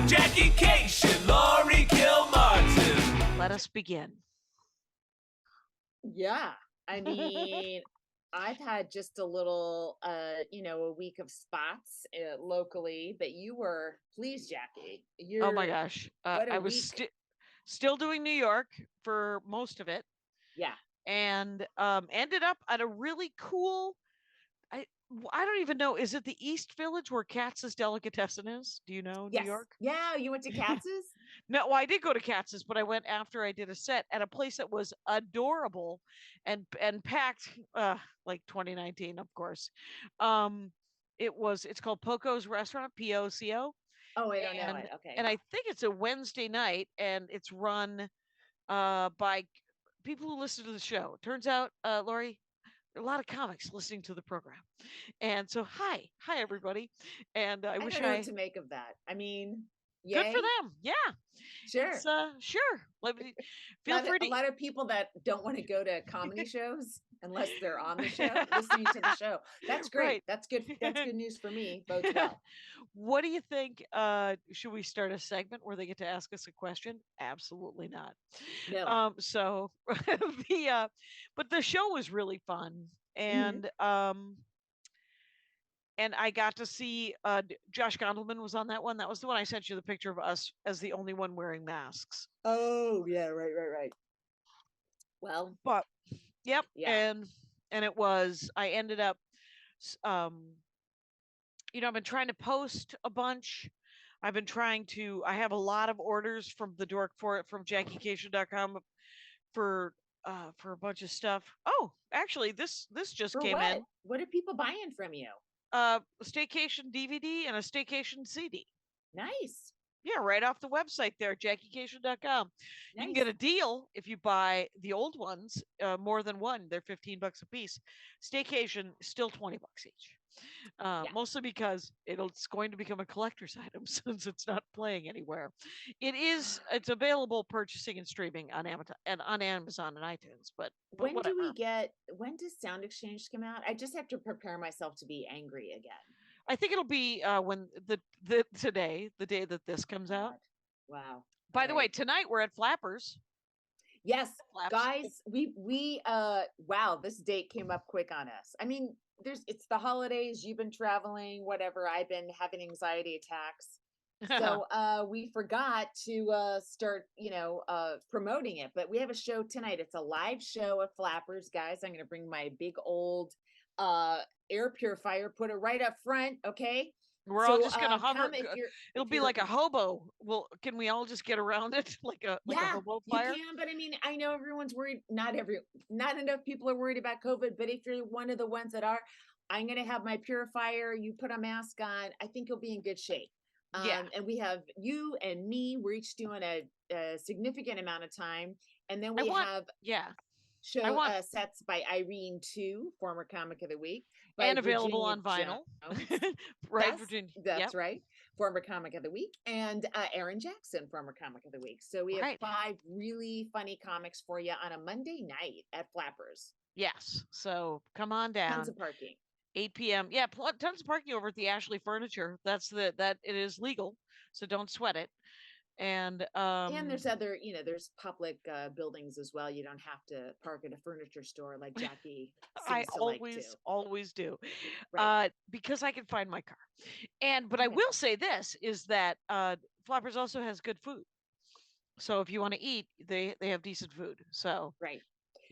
Jackie Cation, Laurie Kilmartin. Let us begin. Yeah. I mean, I've had just a little, a week of spots locally, but you were, please, Jackie. Oh my gosh. What a I was week. still doing New York for most of it, Yeah. and ended up at a really cool. I don't even know. Is it the East Village where Katz's Delicatessen is? Do you know New Yes. York? Yeah. You went to Katz's? No, well, I did go to Katz's, but I went after I did a set at a place that was adorable and packed, like 2019, of course. Um, it's called Poco's Restaurant, Poco, Oh, I don't know and it. Okay. and I think it's a Wednesday night, and it's run by people who listen to the show. Turns out, Laurie, there are a lot of comics listening to the program, and so hi everybody, and I I wish don't know what to make of that. I mean, good for yay. them. Yeah, Sure. it's sure. Let me feel free A to. lot of people that don't want to go to comedy shows unless they're on the show, listening to the show. That's great. Right. That's good. That's good news for me. Bodes well. What do you think? Should we start a segment where they get to ask us a question? Absolutely not. No. So but the show was really fun, Mhm. and I got to see Josh Gondelman was on that one. That was the one I sent you the picture of us as the only one wearing masks. Oh, yeah, right. Well, But yep, yeah. and it was. I ended up, I've been trying to post a bunch. I have a lot of orders from the dork for it from JackieCation.com for a bunch of stuff. Oh, actually, this just For came what? in. What are people buying from you? Staycation DVD and a Staycation CD. Nice. Yeah, right off the website there, JackieCation.com. You can Nice. get a deal if you buy the old ones, more than one. They're $15 a piece. Staycation still $20 each. Yeah. Mostly because it's going to become a collector's item since it's not playing anywhere. It's available purchasing and streaming on Amazon and iTunes, but When whatever. when does Sound Exchange come out? I just have to prepare myself to be angry again. I think it'll be when the the day that this comes out. God. Wow. By the way, tonight we're at Flappers. Yes, Flaps. guys, we wow, this date came up quick on us. I mean, it's the holidays, you've been traveling, whatever. I've been having anxiety attacks. So we forgot to start, promoting it, but we have a show tonight. It's a live show at Flappers, guys. I'm gonna bring my big old air purifier, put it right up front, okay? We're all So just gonna hover. come if It'll be like a hobo. Well, can we all just get around it like a yeah, hobo you fire? can, but I mean, I know everyone's worried. Not enough people are worried about COVID, but if you're one of the ones that are, I'm gonna have my purifier. You put a mask on. I think you'll be in good shape. Yeah. And we have you and me. We're each doing a significant amount of time, and then we have yeah. show sets by Irene Two, former comic of the week, by and available Virginia on vinyl. right, yes, Virginia. That's right. Former comic of the week, and Aaron Jackson, former comic of the week. So we have 5 really funny comics for you on a Monday night at Flappers. Yes. So come on down. Tons of parking. 8 p.m. Yeah, tons of parking over at the Ashley Furniture. That it is legal, so don't sweat it. And there's other, there's public buildings as well. You don't have to park at a furniture store like Jackie seems to always do, right. because I can find my car. But Okay. I will say this is that Flappers also has good food. So if you want to eat, they have decent food. So right.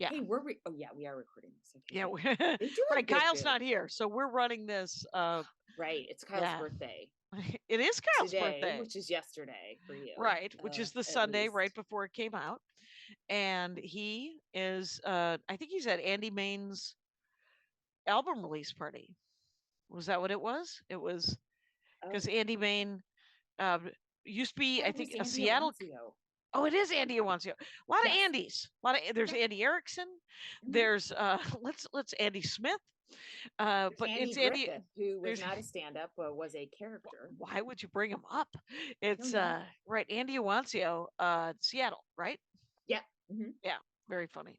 Yeah. Hey, we are recording this. Okay, yeah. They do right. Kyle's not here, so we're running this. Right. It's Kyle's birthday. It is Kyle's birthday, which is yesterday for you. Right, which is the Sunday right before it came out. And he is I think he's at Andy Main's album release party. Was that what it was? It was because Andy Main used to be, I think, a Seattle. Oh, it is Andy Awancio. A lot of Andys. There's Andy Erickson. There's let's Andy Smith. But Andy it's Andy Griffith, who was not a stand-up, but was a character. Why would you bring him up? It's right, Andy Awancio, Seattle, right? Yeah. Yeah, very funny.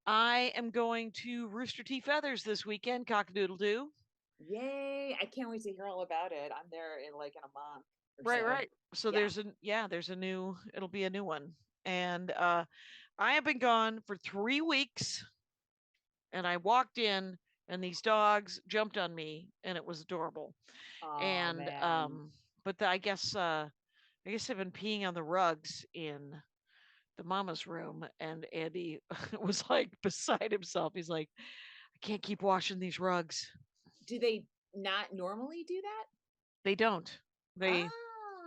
I am going to Rooster T. Feathers this weekend, cock-a-doodle-doo. Yay! I can't wait to hear all about it. I'm there in a month. or Right, so. right. So Yeah. there's a new, it'll be a new one. And I have been gone for 3 weeks, and I walked in and these dogs jumped on me and it was adorable. Oh And man. but I guess I've been peeing on the rugs in the mama's room, and Andy was like beside himself. He's like, I can't keep washing these rugs. Do they not normally do that? They don't. They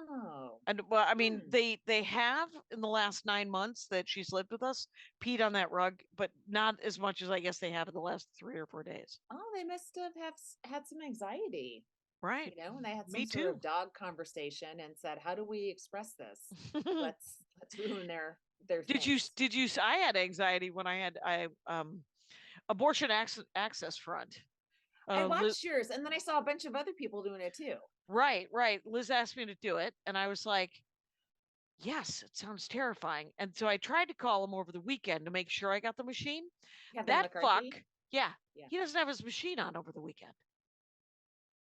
Oh. and well, I mean, Hmm. they have in the last 9 months that she's lived with us peed on that rug, but not as much as I guess they have in the last 3 or 4 days. Oh, they must have had some anxiety, Right. and they had some Me sort too. of dog conversation and said, "How do we express this? Let's ruin their things." I had anxiety when I abortion access front. I Liz, watched yours, and then I saw a bunch of other people doing it too. right, right. Liz asked me to do it, and I was like, yes, it sounds terrifying. And so I tried to call him over the weekend to make sure I got the machine. Kevin That fuck, McCarthy. yeah, Yeah. he doesn't have his machine on over the weekend.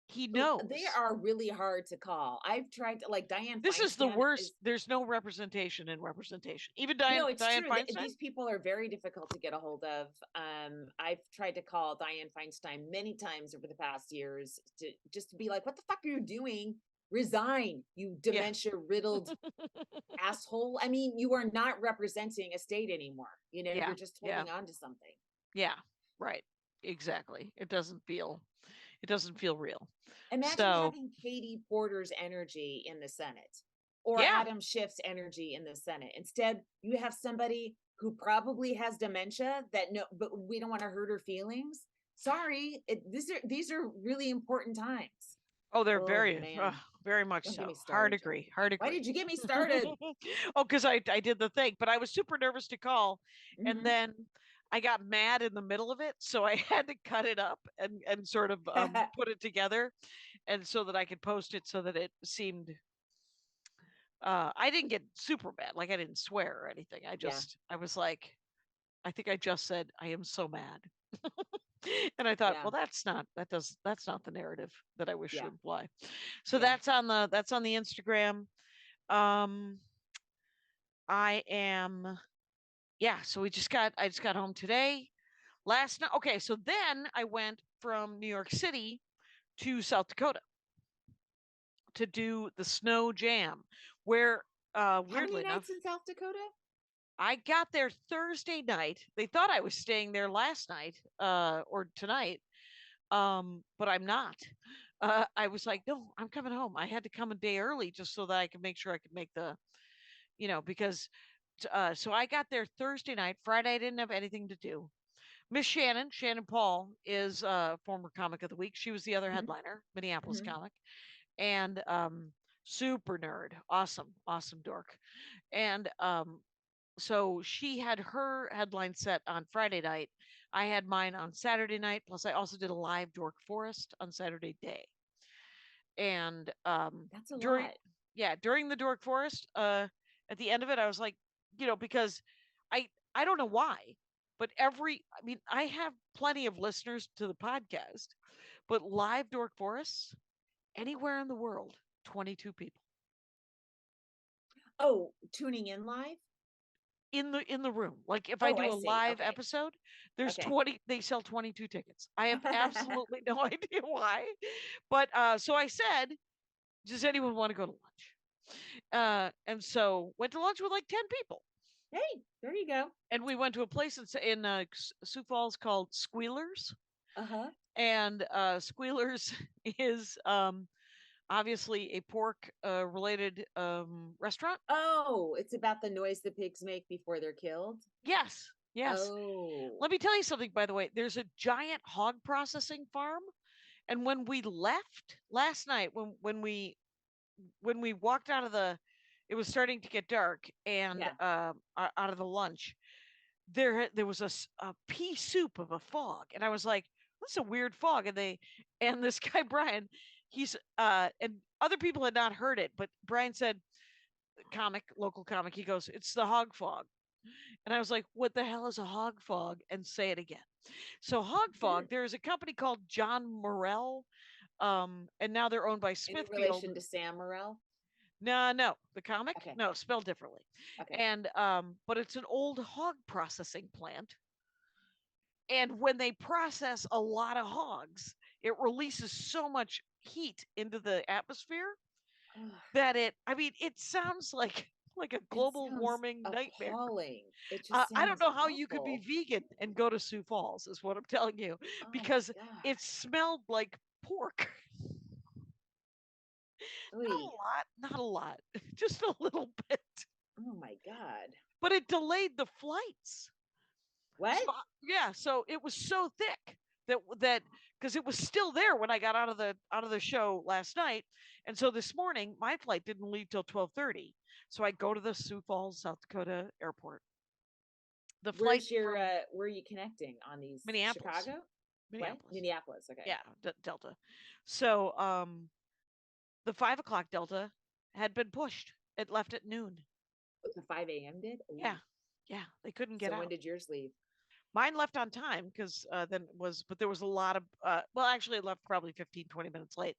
He They knows. are really hard to call. I've tried to, like, Diane This is the Feinstein worst. is. There's no representation in representation. Even No, it's Diane true that Feinstein. these people are very difficult to get a hold of. I've tried to call Diane Feinstein many times over the past years to just to be like, "What the fuck are you doing? Resign, you Yeah. dementia riddled asshole." I mean, you are not representing a state anymore. Yeah. You're just Yeah. holding on to something. Yeah. Right. Exactly. It doesn't feel real. Imagine So having Katie Porter's energy in the Senate or yeah. Adam Schiff's energy in the Senate. Instead, you have somebody who probably has dementia that no, but we don't want to hurt her feelings. Sorry, these are really important times. Oh, they're Oh man, very much don't get so. me Hard started, Jen. agree. Hard Why agree. did you get me started? Oh, because I did the thing, but I was super nervous to call, and Hmm. then I got mad in the middle of it, so I had to cut it up and sort of put it together, and so that I could post it so that it seemed. I didn't get super bad, like I didn't swear or anything. Yeah, I was like, I think I just said I am so mad, and I thought, yeah, well, that's not the narrative that I wish to yeah, imply. So yeah. that's on the Instagram. Um, I am yeah. So I just got home today. Last night. Okay, so then I went from New York City to South Dakota to do the Snow Jam, where How many weirdly enough, nights in South Dakota? I got there Thursday night. They thought I was staying there last night or tonight, but I'm not. I was like, no, I'm coming home. I had to come a day early just so that I could make sure I could make the, because so I got there Thursday night. Friday I didn't have anything to do. Miss Shannon Paul is former comic of the week. She was the other Hmm. headliner, Minneapolis Hmm. comic, and super nerd, awesome dork. And so she had her headline set on Friday night. I had mine on Saturday night. Plus, I also did a live dork forest on Saturday day. And That's a during lot. yeah, during the dork forest, at the end of it, I was like, because I don't know why, but I mean, I have plenty of listeners to the podcast, but live dork forests anywhere in the world, 22 people Oh, tuning in live. in the room. Like if I Oh, do I a see. live Okay. episode, there's Okay. 20. They sell 22 tickets. I have absolutely no idea why, but so I said, does anyone want to go to lunch? And so went to lunch with like 10 people. Hey, there you go. And we went to a place in Sioux Falls called Squealers. Uh-huh. And Squealers is obviously a pork related restaurant. Oh, it's about the noise the pigs make before they're killed. Yes, yes. Oh, Let me tell you something, by the way. There's a giant hog processing farm. And when we left last night, when we walked out of it was starting to get dark, and yeah. out of the lunch, there was a pea soup of a fog, and I was like, "This is a weird fog." And this guy Brian, he's and other people had not heard it, but Brian said, local comic, he goes, "It's the hog fog," and I was like, "What the hell is a hog fog?" And say it again. So hog fog, there is a company called John Morrell, and now they're owned by Any Smithfield. relation to Sam Morrell? No, the comic, Okay. no, spelled differently. Okay. And but it's an old hog processing plant. And when they process a lot of hogs, it releases so much heat into the atmosphere Ugh, that I mean, it sounds like a it global sounds warming nightmare. appalling. It just I don't sounds know how you could be awful. vegan and go to Sioux Falls, is what I'm telling you, Oh my because God. it smelled like pork. Not a Oy. lot, not a lot, just a little bit. Oh my God. But it delayed the flights. What? So yeah, so it was so thick that because it was still there when I got out of the show last night, and so this morning my flight didn't leave till 12:30. So I go to the Sioux Falls, South Dakota airport. The flight from Where are you connecting on these? Minneapolis, Chicago? What? Minneapolis, Minneapolis. Okay. yeah, Delta. So the 5 o'clock Delta had been pushed. It left at noon. The 5 a.m. did? Ooh. Yeah, yeah, they couldn't get So when out. did yours leave? Mine left on time because then but there was a lot of, well, actually, it left probably 15, 20 minutes late.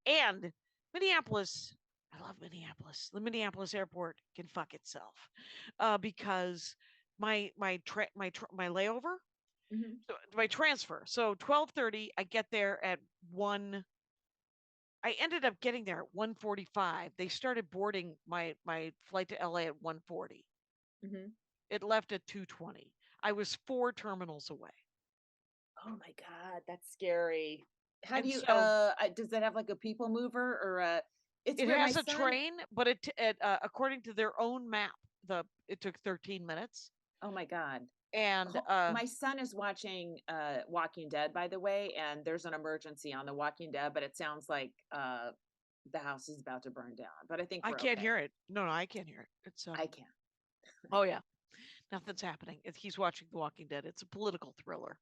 And Minneapolis, I love Minneapolis. The Minneapolis airport can fuck itself because my layover, Hmm. my transfer. So 12:30, I get there at 1. I ended up getting there at 1:45. They started boarding my flight to LA at 1:40. Hmm. It left at 2:20. I was 4 terminals away. Oh my God, that's scary. How do And you, so does that have like a people mover or it's it where my has a son, train, but according to their own map, it took 13 minutes. oh my God. And My son is watching Walking Dead, by the way, and there's an emergency on the Walking Dead, but it sounds like the house is about to burn down. But I think I we're can't okay. hear it. No, I can't hear it. It's I can. oh yeah, nothing's happening. He's watching The Walking Dead. It's a political thriller.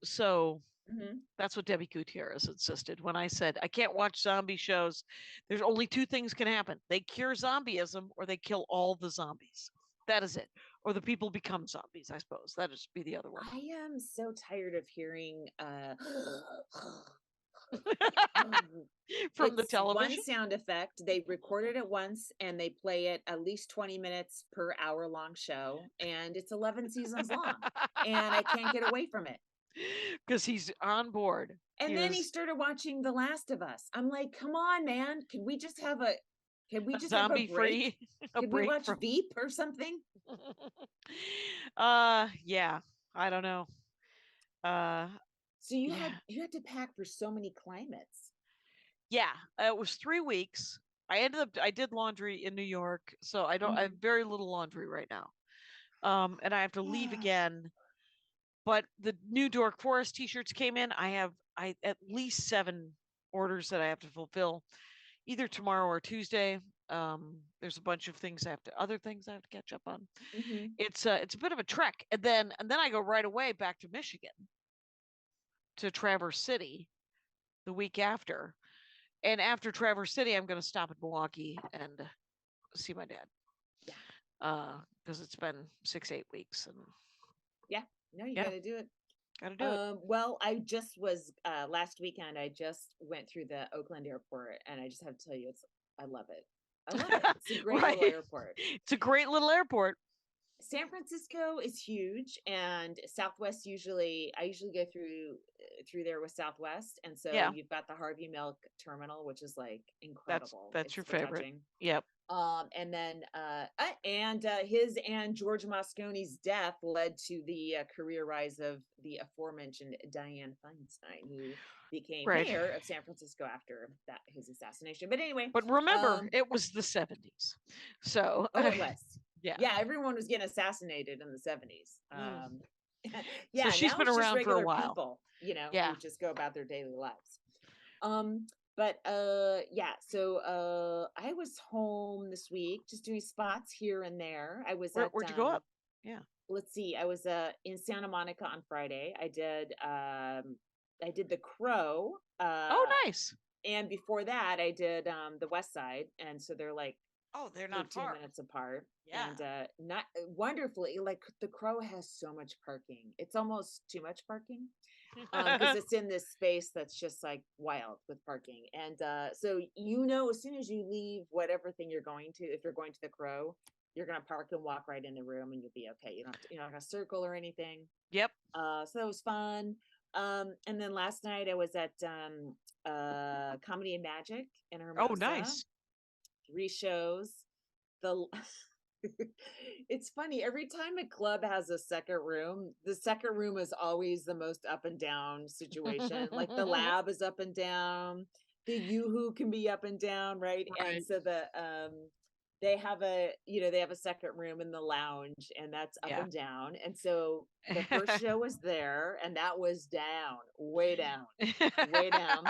So Hmm. that's what Debbie Gutierrez insisted when I said I can't watch zombie shows. There's only two things can happen: they cure zombieism, or they kill all the zombies. That is it. Or the people become zombies. I suppose that is be the other one. I am so tired of hearing From the it's one television. sound effect. They recorded it once and they play it at least 20 minutes per hour long show. And it's 11 seasons long. And I can't get away from it. Because he's on board. And then he started watching The Last of Us. I'm like, come on, man. Can we just have a zombie break? free, a Can we break watch from. Veep or something? Yeah, I don't know. Uh, So yeah, you had to pack for so many climates. yeah. It was 3 weeks. I did laundry in New York, so I have Mhm. very little laundry right now. And I have to leave again. But the new Dork Forest t-shirts came in. I at least 7 orders that I have to fulfill, either tomorrow or Tuesday. There's a bunch of other things I have to catch up on. Mhm. It's a bit of a trek, and then I go right away back to Michigan, to Traverse City the week after. And after Traverse City, I'm going to stop at Milwaukee and see my dad. Yeah. Because it's been 6, 8 weeks, and Yeah. No, you yeah, got to do it. got to do it. Well, I just was last weekend. I just went through the Oakland airport, and I just have to tell you, I love it. I love it. It's a great little Right. airport. It's a great little airport. San Francisco is huge, and Southwest I usually go through there with Southwest, and so Yeah, you've got the Harvey Milk Terminal, which is like that's incredible. that's It's your so favorite. touching. Yep. And then his and George Mosconi's death led to the career rise of the aforementioned Dianne Feinstein, who became Right. mayor of San Francisco after his assassination. But anyway, But remember, it was the 70s. So oh, it was. yeah. Yeah, everyone was getting assassinated in the 70s. Yeah, So she's now been it's just around for a regular while. people, Yeah. who just go about their daily lives. But yeah, so I was home this week just doing spots here and there. I was at Where'd you go up? Yeah. let's see, I was in Santa Monica on Friday. I did the Crow. Oh, nice. And before that I did the West Side, and so they're like Oh, they're They're not 2 far. minutes apart. Yeah. And not wonderfully, like the Crow has so much parking. It's almost too much parking. Because it's in this space that's just like wild with parking. And so as soon as you leave whatever thing you're going to, if you're going to the Crow, you're gonna park and walk right in the room and you'll be okay. You don't have to, you're not gonna circle or anything. Yep. So that was fun. And then last night I was at Comedy and Magic in Oh, Hermosa. nice. 3 shows. The it's funny, every time a club has a second room, the second room is always the most up and down situation. Like the lab is up and down, the Yoo-hoo can be up and down, right? And Right. so they have a second room in the lounge, and that's up Yeah. and down. And so the first show was there, and that was down, way down, way down.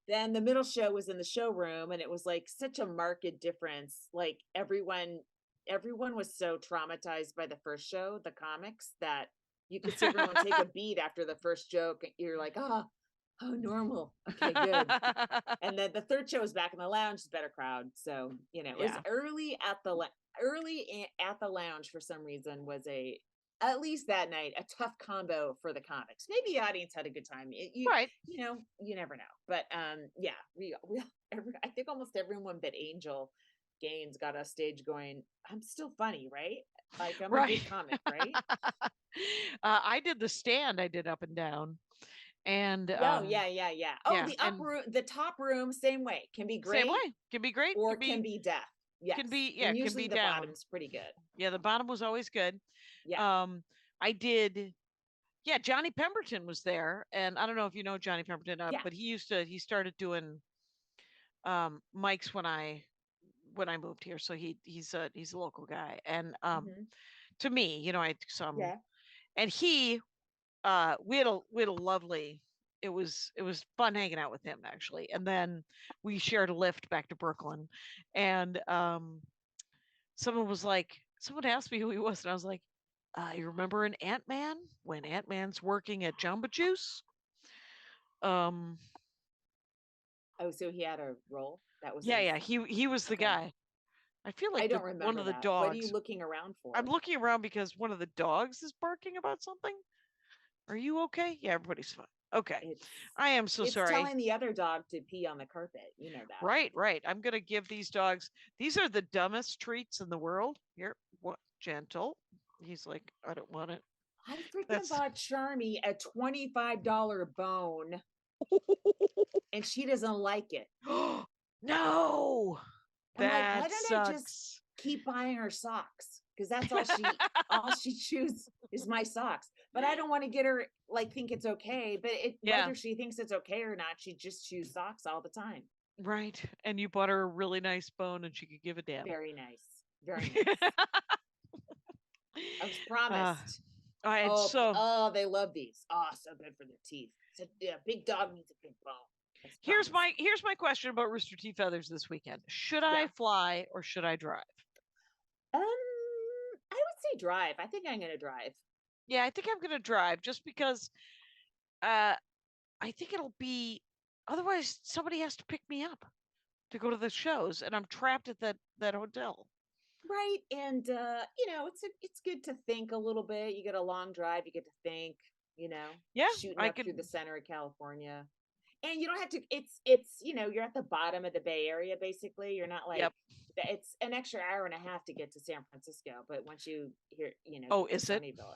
Then the middle show was in the showroom, and it was like such a marked difference. Like everyone was so traumatized by the first show, the comics, that you could see everyone take a beat after the first joke. You're like, oh, normal. Okay, good. And then the third show was back in the lounge, better crowd. So, it was Yeah. early at the lounge for some reason was at least that night, a tough combo for the comics. Maybe the audience had a good time. Right. You never know. But yeah, I think almost everyone but Angel Gaines got us stage going, I'm still funny, right? Like I'm a Right. good comic, right? I did the stand. I did up and down, and Oh, yeah. Oh, yeah, the up and room, the top room, same way. Can be same great way. Can be great. or can be death. Yes. can be And can usually be the down. bottom's pretty good. Yeah, the bottom was always good. Yeah. I did. Yeah, Johnny Pemberton was there, and I don't know if you know Johnny Pemberton, Yeah. but he started doing mics when I moved here, so he's a local guy, and Mhm. to me, I saw him, Yeah. and we had a lovely. It was fun hanging out with him actually, and then we shared a lift back to Brooklyn, and someone asked me who he was, and I was like, you remember an Ant-Man when Ant-Man's working at Jamba Juice? Um, Oh, so he had a role? That was yeah, his. yeah, he was the Okay. guy. I feel I like don't one remember of the that. What are you dogs. looking around I'm for? looking around because one of the dogs is barking about something. Are you okay? Yeah, everybody's fine. Okay. It's I am so it's sorry. telling the other dog to pee on the carpet. You know that. Right, right. I'm gonna give these dogs. These are the dumbest treats in the world. Here, what? Gentle. He's like, I don't want it. I freaking That's bought Charmy a $25 bone and she doesn't like it. no. I'm like, That why don't I just sucks. keep buying her socks? Because that's all she chews is my socks. But I don't want to get her like think it's okay. But Yeah, whether she thinks it's okay or not, she just chews socks all the time. right. And you bought her a really nice bone, and she could give a damn. Very nice. Very nice. I was uh, promised. and Oh, so they love these. Oh, so good for their teeth. So, yeah, big dog needs a big bone. That's here's promised. my question about Rooster Teeth feathers this weekend. Should Yeah. I fly or should I drive? I would say drive. I think I'm gonna drive. Yeah, I think I'm gonna drive just because uh I think it'll be otherwise somebody has to pick me up to go to the shows and I'm trapped at that hotel. Right. And it's good to think a little bit. You get a long drive, you get to think, Yeah, shooting I up through could the center of California. And you don't have to you're at the bottom of the Bay Area basically. You're not like yep. it's an extra hour and a half to get to San Francisco, but once you Oh, get to is it? Sunnyvale.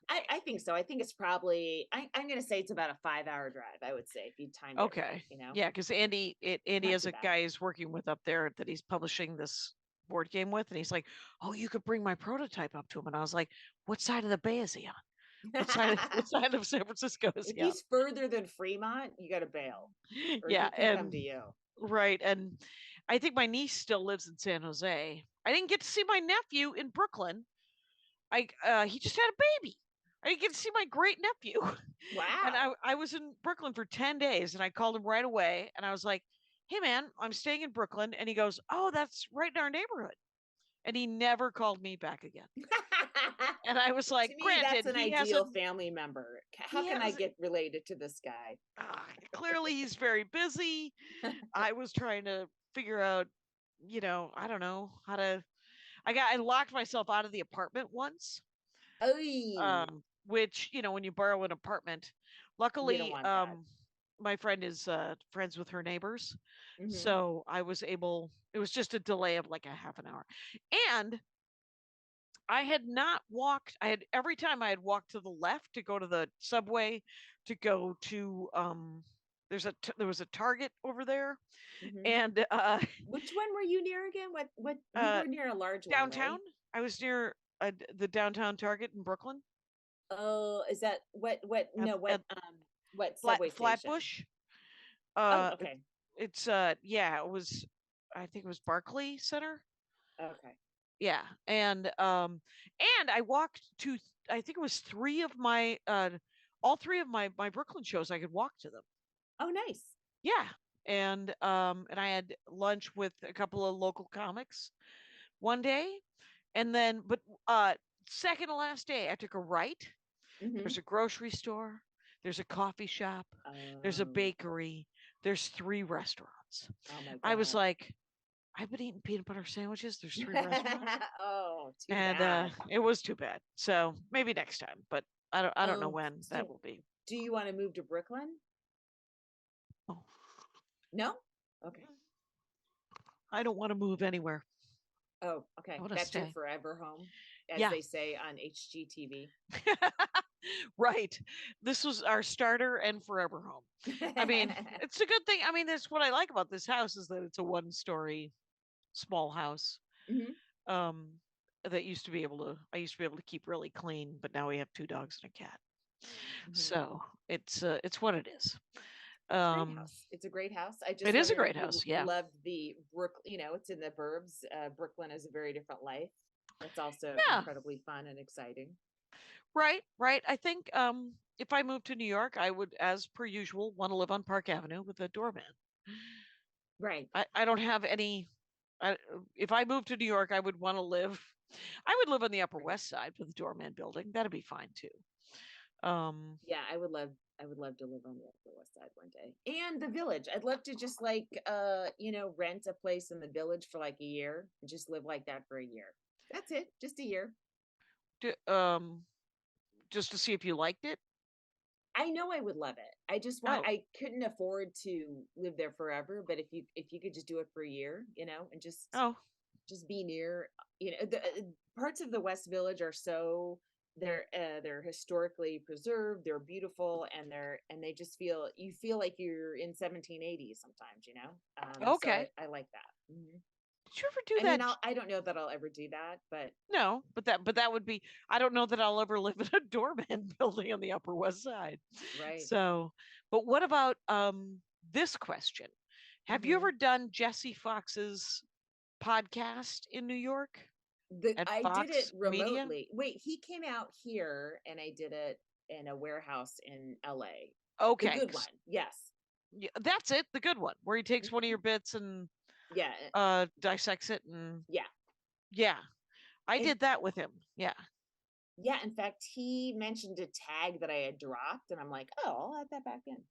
I think so. I think it's probably I'm gonna say it's about a 5-hour drive, I would say, if you timed it Okay. right, Yeah, because Andy Not has too a bad. guy he's working with up there that he's publishing this board game with, and he's like, "Oh, you could bring my prototype up to him." And I was like, "What side of the bay is he on? What side of San Francisco is If he on?" he's further than Fremont, you gotta bail. Or Yeah, he can come and to you. right, and I think my niece still lives in San Jose. I didn't get to see my nephew in Brooklyn. He just had a baby. I didn't get to see my great nephew. And Wow. I was in Brooklyn for 10 days and I called him right away and I was like, "Hey man, I'm staying in Brooklyn." And he goes, "Oh, that's right in our neighborhood." And he never called me back again. And I was like, To me, that's "Granted, an he ideal hasn't family member. How he can I has get related to this guy? clearly he's very busy." I was trying to figure out I don't know how to. I locked myself out of the apartment once. Oh, Which when you borrow an apartment, you don't luckily, want that. my friend is friends with her neighbors, Hmm. so I was able. It was just a delay of like a half an hour, and I had not walked. I had every time I had walked to the left to go to the subway, to go to there was a Target over there, Hmm. and Which one were you near again? What you uh were near a large one, downtown. right? I was near the downtown Target in Brooklyn Oh, is that what at, no, at what subway station? Flatbush. Oh, It, okay. it's yeah, it was. I think it was Barclay Center. Okay. Yeah, and I walked to. I think it was three of my all three of my Brooklyn shows. I could walk to them. Oh, nice. Yeah, and I had lunch with a couple of local comics one day, and then uh second to last day I took a right. Hmm. There's a grocery store, there's a coffee shop, there's a Oh, bakery, there's three restaurants. oh my I was God. like, I've been eating peanut butter sandwiches. There's three restaurants, Oh, too and bad. it was too bad. So maybe next time, but I don't know Um, when that so will be. do you want to move to Brooklyn? Oh, No? Okay. I don't want to move anywhere. Oh, I okay. want to That's your stay. forever home, as Yeah. they say on HGTV. Right. This was our starter and forever home. I mean, it's a good thing. I mean, that's what I like about this house is that it's a one-story small house. Hmm. Um, that used to be able to I used to be able to keep really clean, but now we have two dogs and a cat. Hmm. So it's what it is. It's a great Um, house. It's a great house. I it just is a wonder if great you house. Yeah. loved the it's in the burbs. Brooklyn is a very different life. That's also Yeah. incredibly fun and exciting. Right. Right. I think if I moved to New York, I would, as per usual, want to live on Park Avenue with a doorman. Right. I don't have any. If I moved to New York, I would want to live. I would live on the Upper Right. West Side with the doorman building. That'd be fine too. Yeah, I would love to live on the Upper West Side one day. And the village. I'd love to just rent a place in the village for like a year and just live like that for a year. That's it. Just a year. d- just to see if you liked it. I know I would love it. Oh, I couldn't afford to live there forever, but if you could just do it for a year, and oh, just be near, the parts of the West Village are so they're historically preserved, they're beautiful, and they just you feel like you're in 1780 sometimes, so okay. I like that. Hmm. Did you ever do I mean, that? I don't know that I'll ever do that, but No, but that would be. I don't know that I'll ever live in a doorman building on the Upper West Side. right. So, but what about this question? Have you Hmm. ever done Jesse Fox's podcast in New York at I did it Fox Media? remotely. Wait, he came out here and I did it in a warehouse in LA. The Okay, good one. Yes. yeah, that's it, the good one, where he takes one of Hmm. your bits and Yeah. dissects it, and Yeah. yeah, I And did that with him. Yeah, yeah, in fact, he mentioned a tag that I had dropped and I'm like, "Oh, I'll add that back in."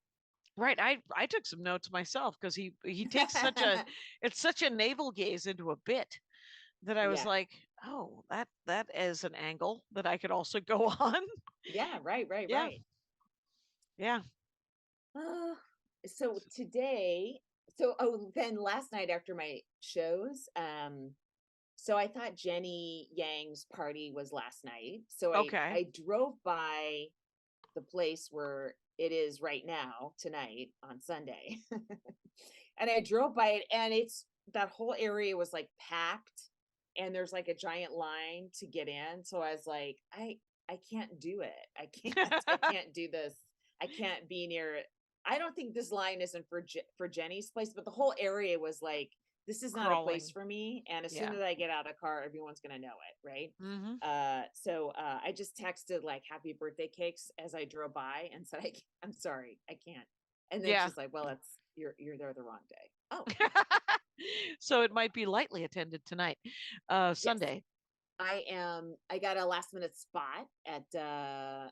right. I took some notes myself because he takes such a it's such a navel gaze into a bit that I was Yeah. like, oh, that is an angle that I could also go on. Yeah, right, right, Yeah, right. yeah. Uh, so today, then last night after my shows, so I thought Jenny Yang's party was last night. So Okay. I drove by the place where it is right now tonight on Sunday. And I drove by it and it's that whole area was like packed and there's like a giant line to get in. So I was like, I can't do it. I can't do this. I can't be near it. I don't think this line isn't for Jenny's place, but the whole area was like, this is not a place Crawling. for me. And as soon Yeah. as I get out of the car, everyone's gonna know it, right? Mm-hmm. So I just texted like happy birthday cakes as I drove by and said, I'm sorry, I can't. And then Yeah. she's like, well, it's you're there the wrong day. Oh, So it might be lightly attended tonight, yes. Sunday. I got a last minute spot at the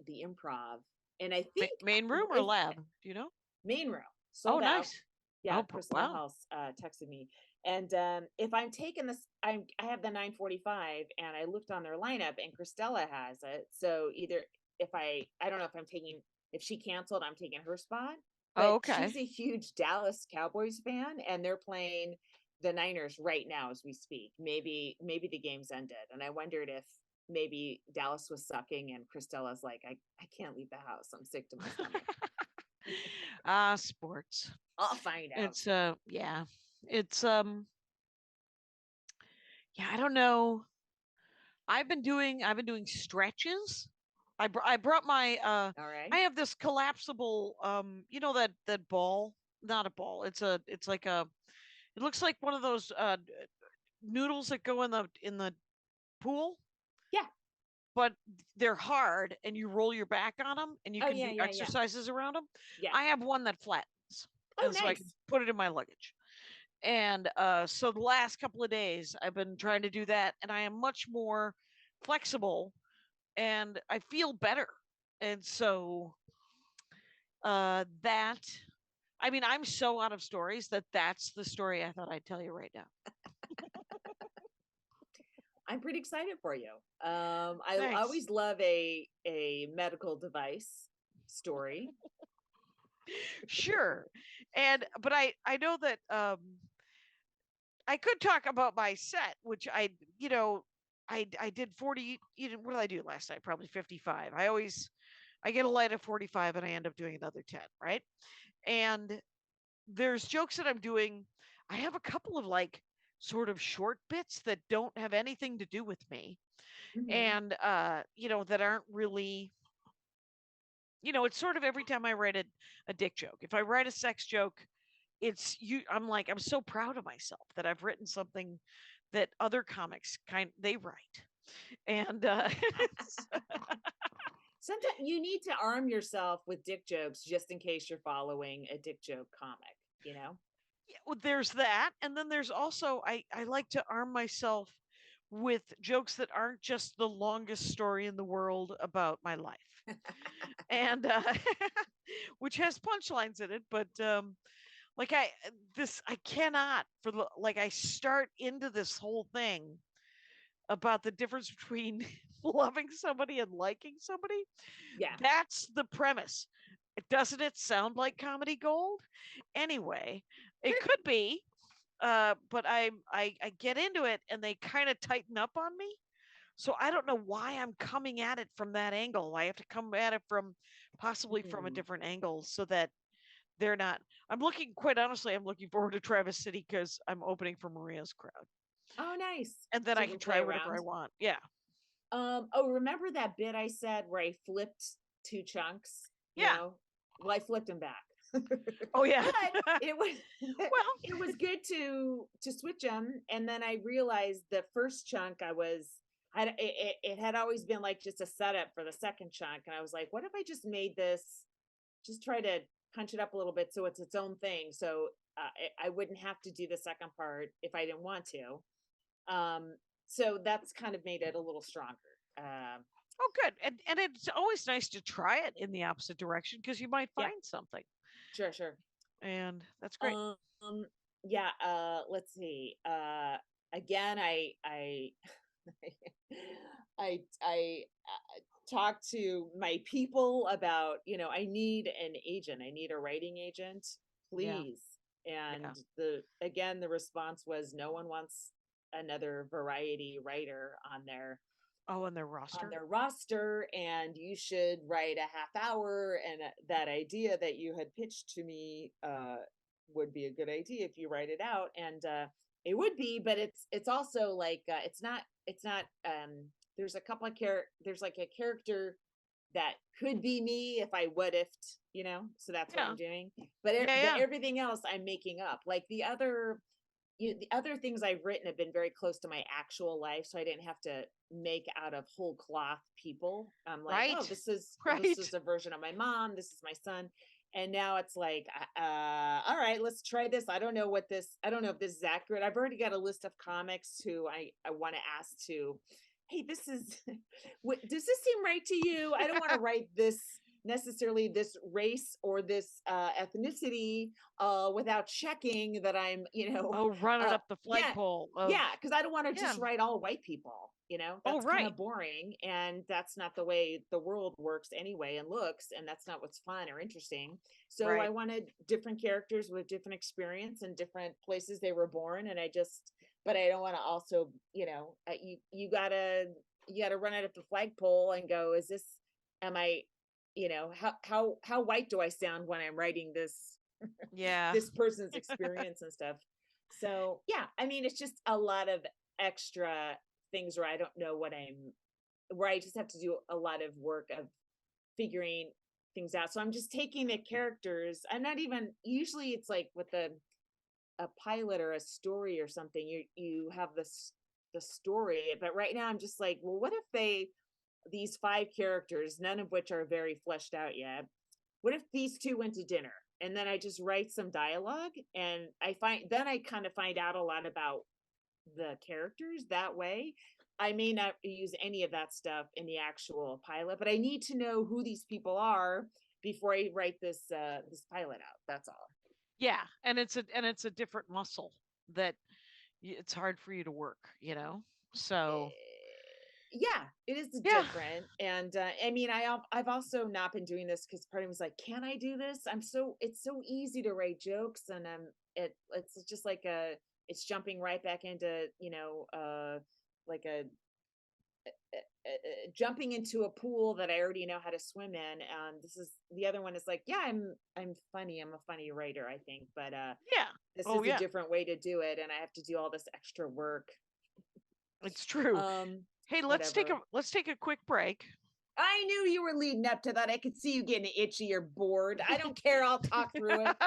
Improv. And I think Main room or if lab? Do you know? main room Oh, sold out. nice. Yeah, Oh, person in the wow. house texted me. And if I'm taking this, I have the 9:45, and I looked on their lineup, and Christella has it. So either if I don't know if I'm taking if she canceled, I'm taking her spot. Oh, But okay. she's a huge Dallas Cowboys fan, and they're playing the Niners right now as we speak. Maybe the game's ended, and I wondered if maybe Dallas was sucking, and Christella's like, I can't leave the house. I'm sick to my stomach. Sports. I'll find out. It's yeah. It's yeah, I don't know. I've been doing stretches. I brought my All right. I have this collapsible that ball, not a ball. It's like a it looks like one of those noodles that go in the pool, Yeah. but they're hard and you roll your back on them and you Oh can yeah, do yeah, yeah. exercises around them. Yeah. I have one that flattens, Oh, and so I can nice. put it in my luggage. And so the last couple of days I've been trying to do that, and I am much more flexible and I feel better. And so that I mean, I'm so out of stories that's the story I thought I'd tell you right now. I'm pretty excited for you. I Thanks. always love a medical device story. Sure. And but I know that I could talk about my set, which I did 40. What did I do last night? Probably 55. I get a light at 45 and I end up doing another 10, right? And there's jokes that I'm doing. I have a couple of like sort of short bits that don't have anything to do with me, Hmm. and that aren't really, it's sort of every time I write a dick joke. If I write a sex joke, I'm like, I'm so proud of myself that I've written something that other comics they write. And Sometimes you need to arm yourself with dick jokes just in case you're following a dick joke comic, you know? yeah, well, there's that, and then there's also I like to arm myself with jokes that aren't just the longest story in the world about my life, and which has punchlines in it, but like I cannot like I start into this whole thing about the difference between loving somebody and liking somebody. Yeah. That's the premise. Doesn't it sound like comedy gold? Anyway, it could be, but I get into it and they kind of tighten up on me. So I don't know why I'm coming at it from that angle. I have to come at it from possibly from a Hmm. different angle so that they're not. I'm looking quite honestly. I'm looking forward to Travis City because I'm opening for Maria's crowd, Oh, nice. and then So I you can can try play whatever I around. want. Yeah, Oh, remember that bit I said where I flipped two chunks? You yeah. know, well, I flipped them back. Oh yeah. But it was it Well, was good to switch them, and then I realized the first chunk it had always been like just a setup for the second chunk, and I was like, what if I just made this, just try to punch it up a little bit so it's its own thing, so I wouldn't have to do the second part if I didn't want to. So that's kind of made it a little stronger. oh good. And it's always nice to try it in the opposite direction because you might Yeah, find something, sure, sure. and that's great. Um, yeah, let's see. Again, I talked to my people about, I need an agent. I need a writing agent, Yeah, please. yeah. And the response was no one wants another variety writer Oh, and their on roster. their roster, and you should write a half hour, and that idea that you had pitched to me would be a good idea if you write it out, and it would be, but it's also like it's not there's a couple of there's like a character that could be me if I what ifed, so that's what Yeah, I'm doing, but yeah, the yeah. everything else I'm making up, like the other things I've written have been very close to my actual life, so I didn't have to make out of whole cloth people. I'm like, oh, Right, this is right. a version of my mom. This is my son, and now it's like, all right, let's try this. I don't know if this is accurate. I've already got a list of comics who I want to ask to, hey, this is, does this seem right to you? I don't want to write this necessarily this race or this ethnicity without checking that I'm, Oh, run it up the yeah, flagpole yeah, because I don't want to yeah. just write all white people. Oh, That's kind right. of boring, and that's not the way the world works anyway and looks, and that's not what's fun or interesting. So I Right. wanted different characters with different experience and different places they were born, and but I don't want to also, you gotta run it up the flagpole and go, am I, how white do I sound when I'm writing Yeah. this person's experience and stuff. So yeah, I mean, it's just a lot of extra things where I don't know where I just have to do a lot of work of figuring things out. So I'm just taking the characters. I'm not even, usually it's like with a pilot or a story or something, you have the story, but right now I'm just like, well, what if these 5 characters, none of which are very fleshed out yet, what if these 2 went to dinner? And then I just write some dialogue, and I kind of find out a lot about the characters that way. I may not use any of that stuff in the actual pilot, but I need to know who these people are before I write this pilot out. That's all. Yeah, and it's a different muscle that it's hard for you to work, So, Yeah, it is yeah. different. And I mean, I've also not been doing this because part of me was like, can I do this? It's so easy to write jokes, and it's just like it's jumping right back into, like jumping into a pool that I already know how to swim in. This is the other one is like, yeah, I'm funny. I'm a funny writer, I think, but Yeah. this Oh, is a yeah. different way to do it, and I have to do all this extra work. It's true. Hey, let's take a quick break. I knew you were leading up to that. I could see you getting itchy or bored. I don't care. I'll talk through it.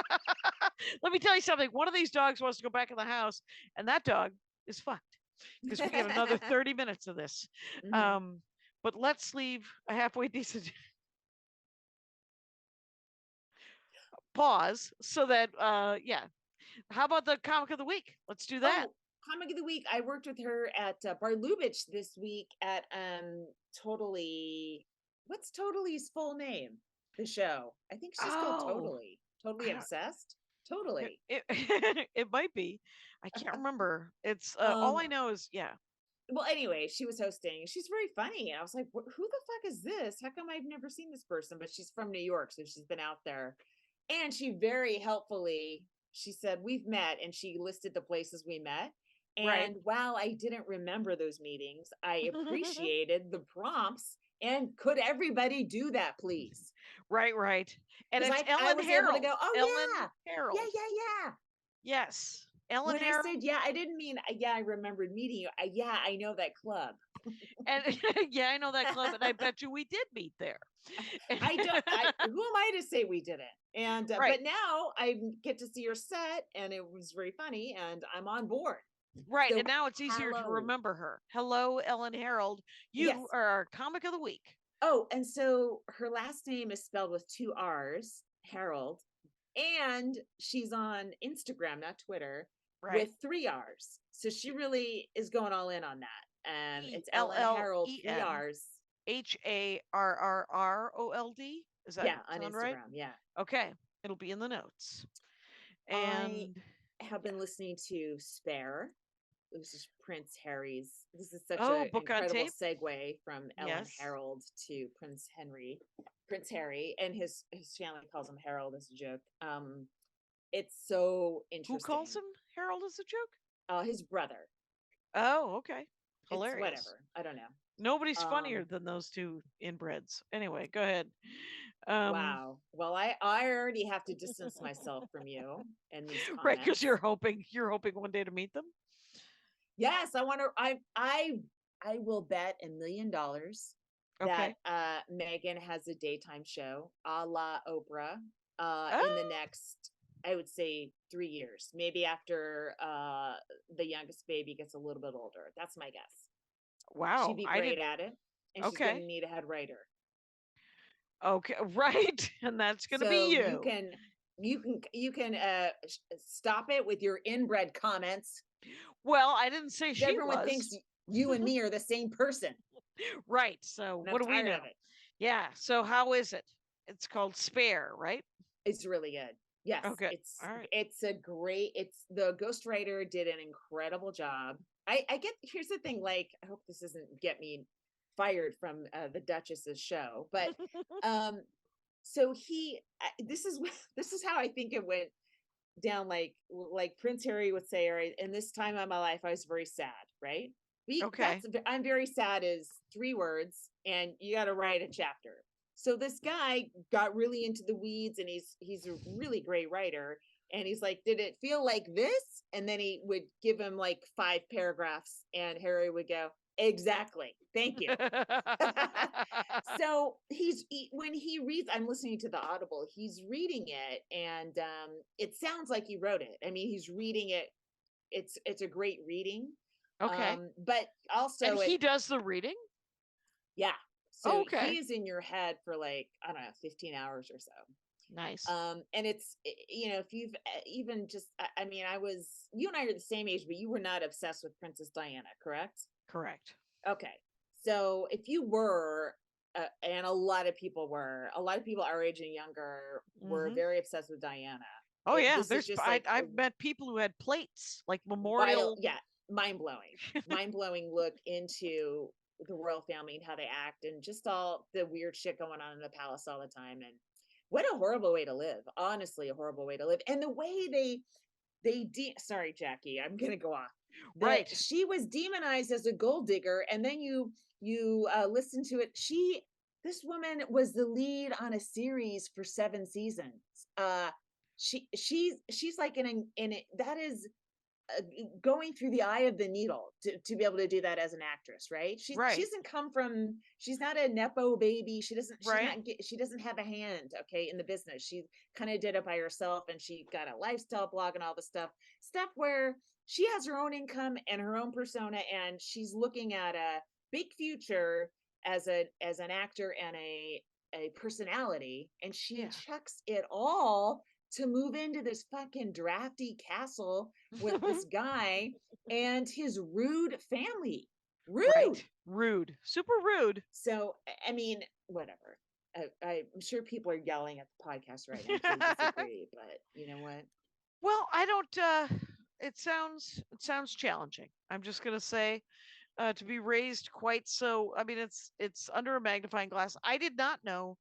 Let me tell you something. One of these dogs wants to go back in the house, and that dog is fucked because we have another 30 minutes of this. Mhm. But let's leave a halfway decent pause so that, yeah. How about the comic of the week? Let's do that. Oh, comic of the week. I worked with her at Bar Lubitsch this week at Totally. What's Totally's full name? The show. I think she's called Oh, Totally. Totally I don't, Obsessed. Totally. it might be. I can't remember. It's all Um. I know is, yeah. Well, anyway, she was hosting. She's very funny. I was like, who the fuck is this? How come I've never seen this person? But she's from New York, so she's been out there. And she very helpfully, she said, we've met, and she listed the places we met. Right. And while I didn't remember those meetings, I appreciated the prompts. And could everybody do that, please? Right. And Because it's I Ellen was able to Harold. go, Ellen oh, Harold. yeah. Yes. Ellen When I Harold. said, yeah, I didn't mean, yeah, I remembered meeting you. Yeah, I know that club. And yeah, I know that club, and I bet you we did meet there. Who am I to say we didn't? And Right. but now I get to see your set, and it was very funny, and I'm on board. Right. So, And now it's easier to hello. remember her. Hello, Ellen Harold. You Yes. are our comic of the week. Oh, and so her last name is spelled with 2 R's, Harold, and she's on Instagram, not Twitter, Right. with 3 R's. So she really is going all in on that. It's Ellen Harold, 3 Ellen R's. Harrrold. Is that on sound Instagram? right? Yeah. Okay. It'll be in the notes. I And have been listening to Spare. This is Prince Harry's. This is such oh, an book on incredible tape. segue from Ellen Yes. Harold to Prince Harry, and his family calls him Harold as a joke. It's so interesting. Who calls him Harold as a joke? His brother. Oh, okay. Hilarious. It's whatever. I don't know. Nobody's funnier than those 2 inbreds. Anyway, go ahead. Wow. Well, I already have to distance myself from you and these comments. Right, because you're hoping one day to meet them. Yes, I want to. I will bet $1 million that Megan has a daytime show a la Oprah in the next, I would say, 3 years, maybe after the youngest baby gets a little bit older. That's my guess. Wow. She'd be great at it, and she's going to need a head writer. Okay, right. And that's going to be you. You can stop it with your inbred comments. Well, I didn't say she Everyone thinks you and me are the same person. Right. So what do we know? Of it. Yeah. So how is it? It's called Spare, right? It's really good. Yes, Okay. All right. it's a great. It's the ghostwriter did an incredible job. I get. Here's the thing. Like, I hope this doesn't get me fired from the Duchess's show, but um, so this is this is how I think it went down. Like Prince Harry would say, all right, in this time of my life, I was very sad. Right. Okay. I'm very sad is 3 words, and you got to write a chapter. So this guy got really into the weeds, and he's a really great writer. And he's like, did it feel like this? And then he would give him like 5 paragraphs, and Harry would go, exactly. Thank you. So when he reads, I'm listening to the Audible. He's reading it, and it sounds like he wrote it. I mean, he's reading it. It's a great reading. Okay. But And also he does the reading? yeah. Oh, So okay. he is in your head for like, I don't know, 15 hours or so. Nice. And it's, if you've even just, I mean, you and I are the same age, but you were not obsessed with Princess Diana, correct? Correct. Okay. So if you were, and a lot of people our age and younger were Mhm. very obsessed with Diana. Oh yeah, This is there's just like I've met people who had plates, like wild, memorial. yeah, mind blowing look into the royal family and how they act, and just all the weird shit going on in the palace all the time. And what a horrible way to live. Honestly, a horrible way to live. And the way sorry, Jackie, I'm gonna go off. That Right. she was demonized as a gold digger, and then you listen to it. This woman was the lead on a series for 7 seasons. She's like in it. That is going through the eye of the needle to be able to do that as an actress, right? She Right. doesn't come from, she's not a nepo baby. Right. She doesn't have a hand, okay, in the business. She kind of did it by herself, and she got a lifestyle blog and all the stuff where she has her own income and her own persona, and she's looking at a big future as an actor and a personality, and she Yeah. chucks it all to move into this fucking drafty castle with this guy and his rude family. Rude. Right. Rude. Super rude. So, I mean, whatever. I'm sure people are yelling at the podcast right now because they disagree, but you know what? Well, I don't it sounds challenging. I'm just going to say to be raised quite so. I mean, it's under a magnifying glass. I did not know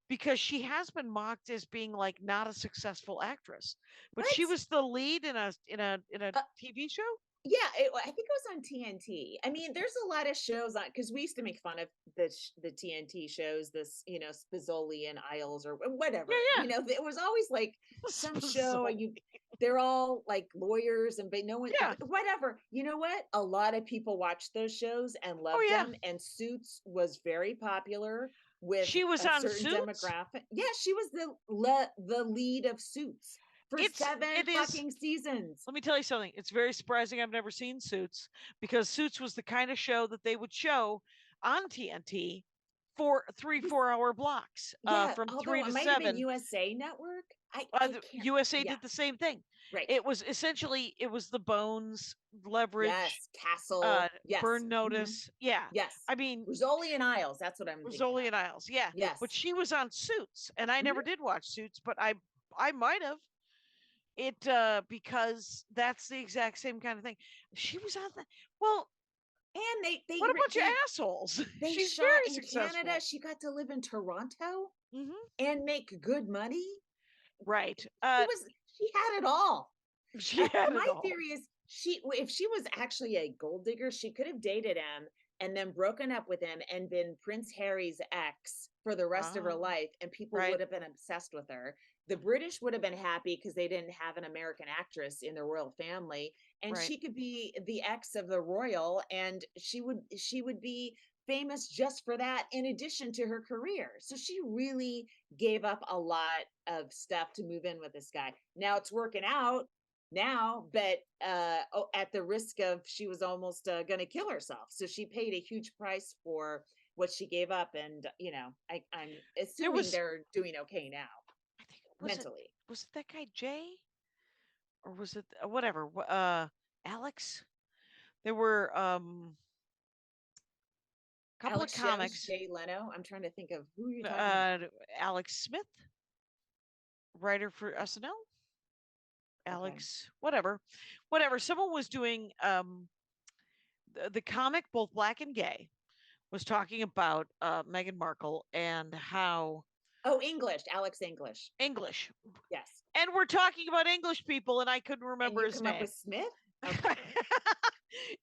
because she has been mocked as being like not a successful actress, but she What? was the lead in a Uh, TV show. yeah, I think it was on TNT. I mean, there's a lot of shows on because we used to make fun of the TNT shows, Spizoli and Isles or Yeah, whatever. yeah. It was always like some show, and So, they're all like lawyers, and but no one, yeah. whatever. You know what? A lot of people watched those shows and Oh loved yeah. them, and Suits was very popular with She was a on certain Suits. demographic. Yeah, she was the lead of Suits for seven It is fucking seasons. Let me tell you something. It's very surprising I've never seen Suits because Suits was the kind of show that they would show on TNT for three, Was 4 hour blocks Yeah, from although three it to might have been seven. USA Network. I The can't. USA Yeah, did the same thing. right. It was essentially it was the Bones, Leverage, Yes, Castle. Yes. Burn Hmm. Notice. Yeah, Yes. I mean Rizzoli and Isles. That's what I'm thinking Rizzoli of. and Isles. Yeah, but Yes. she was on Suits, and I never Hmm. did watch Suits, but I might have it because that's the exact same kind of thing. She was on that. Well, And what a bunch of assholes. they She's shot very in Canada. successful. She got to live in Toronto Hmm. and make good money. Right. She had it all. She had it My all. theory is if she was actually a gold digger, she could have dated him and then broken up with him and been Prince Harry's ex for the rest of her Oh, life, and people right. would have been obsessed with her. The British would have been happy because they didn't have an American actress in the royal family, and Right. she could be the ex of the royal, and she would be famous just for that in addition to her career. So she really gave up a lot of stuff to move in with this guy. Now it's working out now, but at the risk of, she was almost going to kill herself. So she paid a huge price for what she gave up, and I'm There assuming was they're doing okay now I think mentally. was it that guy Jay or was it whatever Alex? There were couple of Alex Jones, comics. Jay Leno. I'm trying to think of who you're talking Uh, about. Alex Smith, writer for SNL. Okay. Alex, whatever. Someone was doing the comic, both black and gay, was talking about Meghan Markle and how Oh, English. Alex English. English, Yes. and we're talking about English people, and I couldn't And remember you his come up name. with Smith? Okay.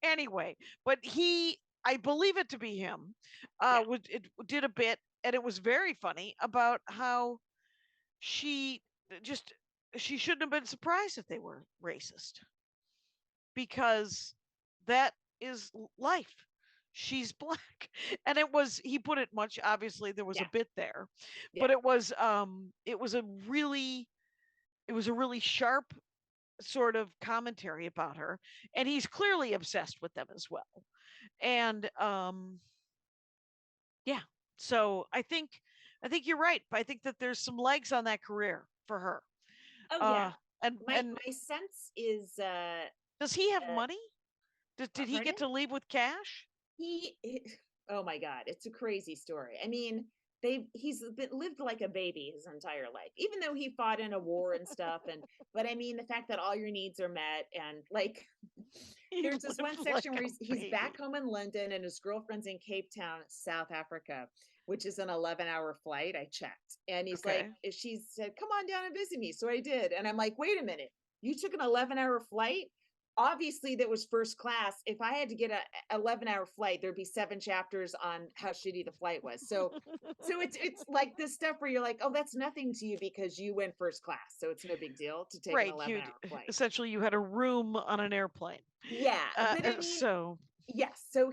Anyway, but I believe it to be him, Yeah. did a bit, and it was very funny about how she just she shouldn't have been surprised if they were racist because that is life. She's black. And he put it much, obviously there was a Yeah. bit there, Yeah. but it was a really sharp sort of commentary about her, and he's clearly obsessed with them as well. And yeah, so I think you're right. I think that there's some legs on that career for her. Oh Uh yeah. My and my sense is does he have money? Did he get pardon? to leave with cash? He oh my god, it's a crazy story. I mean, he's lived like a baby his entire life, even though he fought in a war and stuff. And but I mean, the fact that all your needs are met, and like He there's this one lived like section where he's a back baby. home in London and his girlfriend's in Cape Town, South Africa, which is an 11-hour flight. I checked, and he's like, Okay. she said, "Come on down and visit me." So I did, and I'm like, "Wait a minute, you took an 11-hour flight?" Obviously that was first class. If I had to get a 11-hour flight, there'd be 7 chapters on how shitty the flight was. So it's like this stuff where you're like, oh, that's nothing to you because you went first class, so it's no big deal to take an Right. 11-hour flight. Essentially you had a room on an airplane. Yeah, but I mean, So, yes, so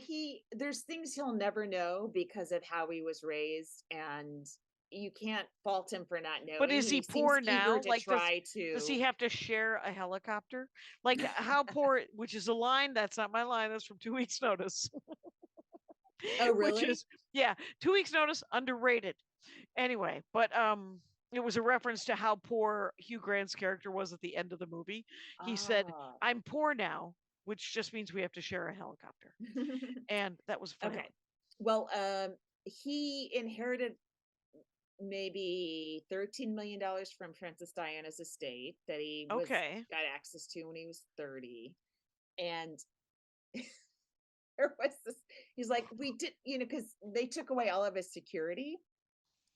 there's things he'll never know because of how he was raised, and you can't fault him for not but knowing. is he He seems poor eager now? to Like, try does to. he have to share a helicopter? Like, how poor? Which is a line that's not my line. That's from 2 weeks notice. Oh, Which really? is, yeah, 2 weeks notice, underrated. Anyway, but it was a reference to how poor Hugh Grant's character was at the end of the movie. He said, Ah. "I'm poor now," which just means we have to share a helicopter, and that was a funny Okay. line. Well, he inherited maybe $13 million from Princess Diana's estate that he was Okay. got access to when he was 30. And there was this, he's like, we did, because they took away all of his security.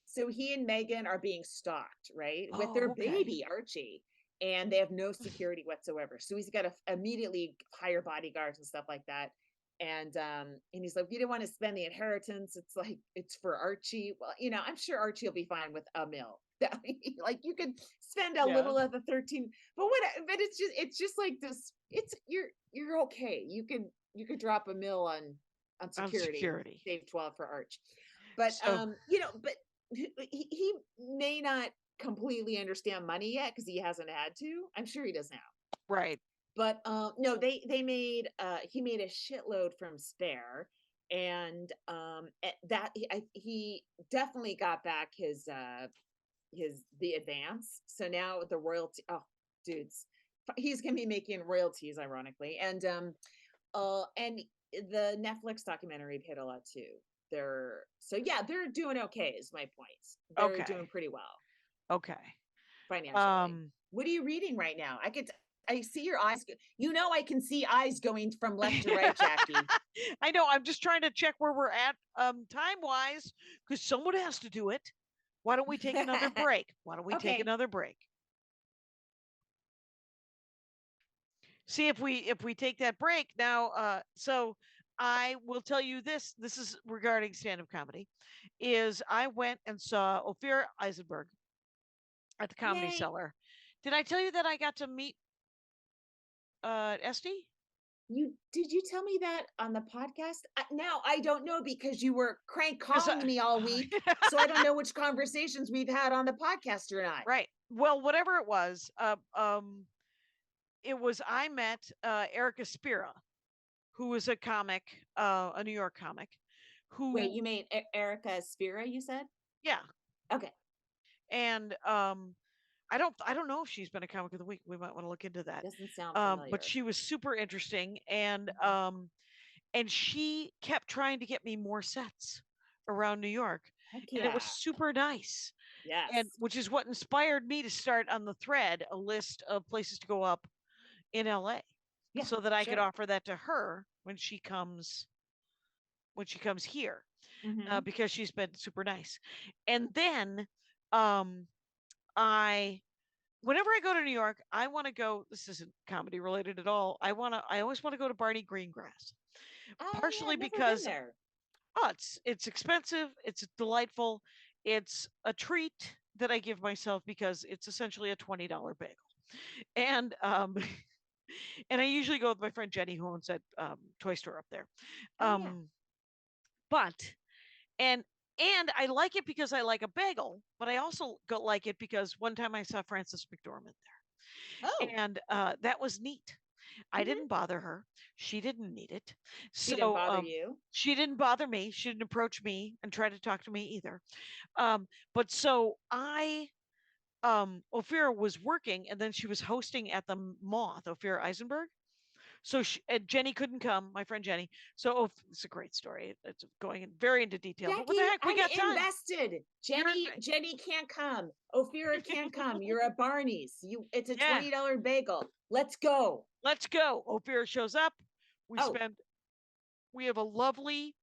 So he and Megan are being stalked, right? With their Oh, okay. baby, Archie. And they have no security whatsoever. So he's got to immediately hire bodyguards and stuff like that. And he's like, you don't want to spend the inheritance. It's like it's for Archie. Well, I'm sure Archie will be fine with a mill. Like you could spend a Yeah. little of the 13, but it's just like this. It's you're okay. You could drop a mill on On security and security. save 12 for Arch. But So, but he may not completely understand money yet because he hasn't had to. I'm sure he does now. right. But no, they made he made a shitload from Spare, and that he definitely got back his the advance. So now the royalty, oh dudes, he's gonna be making royalties ironically, and the Netflix documentary paid a lot too. They're doing okay is my point. They're doing Okay. pretty well Okay. financially. Um, What are you reading right now? I see your eyes. I can see eyes going from left to right, Jackie. I know. I'm just trying to check where we're at time wise because someone has to do it. Why don't we take another break? Why don't we take Okay. another break? See if we take that break now. So I will tell you this. This is regarding stand-up comedy. Is I went and saw Ophir Eisenberg at the Comedy Yay. Cellar. Did I tell you that I got to meet Esty? Did you tell me that on the podcast? Now I don't know because you were crank Because calling me all week, so I don't know which conversations we've had on the podcast or not. right. Well, whatever it was. I met Erica Spira, who is a comic, a New York comic, Wait, who you made Erica Spira, you said? yeah, Okay. and I don't know if she's been a comic of the week. We might want to look into that. Doesn't sound But familiar. she was super interesting, and Mhm. and she kept trying to get me more sets around New York, Heck and it was yeah. super nice. And Yes. which is what inspired me to start on the thread a list of places to go up in LA, Yeah, so that I could sure. offer that to her when she comes here, Mm-hmm. because she's been super nice. And then um I whenever I go to New York, I want to go. This isn't comedy related at all. I always want to go to Barney Greengrass, Oh yeah, partially I've never been because there. it's expensive, it's delightful, it's a treat that I give myself because it's essentially a $20 bagel. And and I usually go with my friend Jenny, who owns that toy store up there. Oh yeah. Um, but and and I like it because I like a bagel, but I also like it because one time I saw Frances McDormand there, Oh. and that was neat. I Mm-hmm. didn't bother her. She didn't need it. She didn't So bother you. she didn't bother me. She didn't approach me and try to talk to me either. But so Ophira was working, and then she was hosting at the Moth, Ophira Eisenberg. So Jenny couldn't come, my friend Jenny. So it's a great story. It's going very into detail, but what the Jackie, heck, we I'm got time. invested. You're Jenny can't come. Ophira can't come. You're at Barney's. It's a yeah, $20 bagel. Let's go. let's go. Ophira shows up. We Oh. spend we have a lovely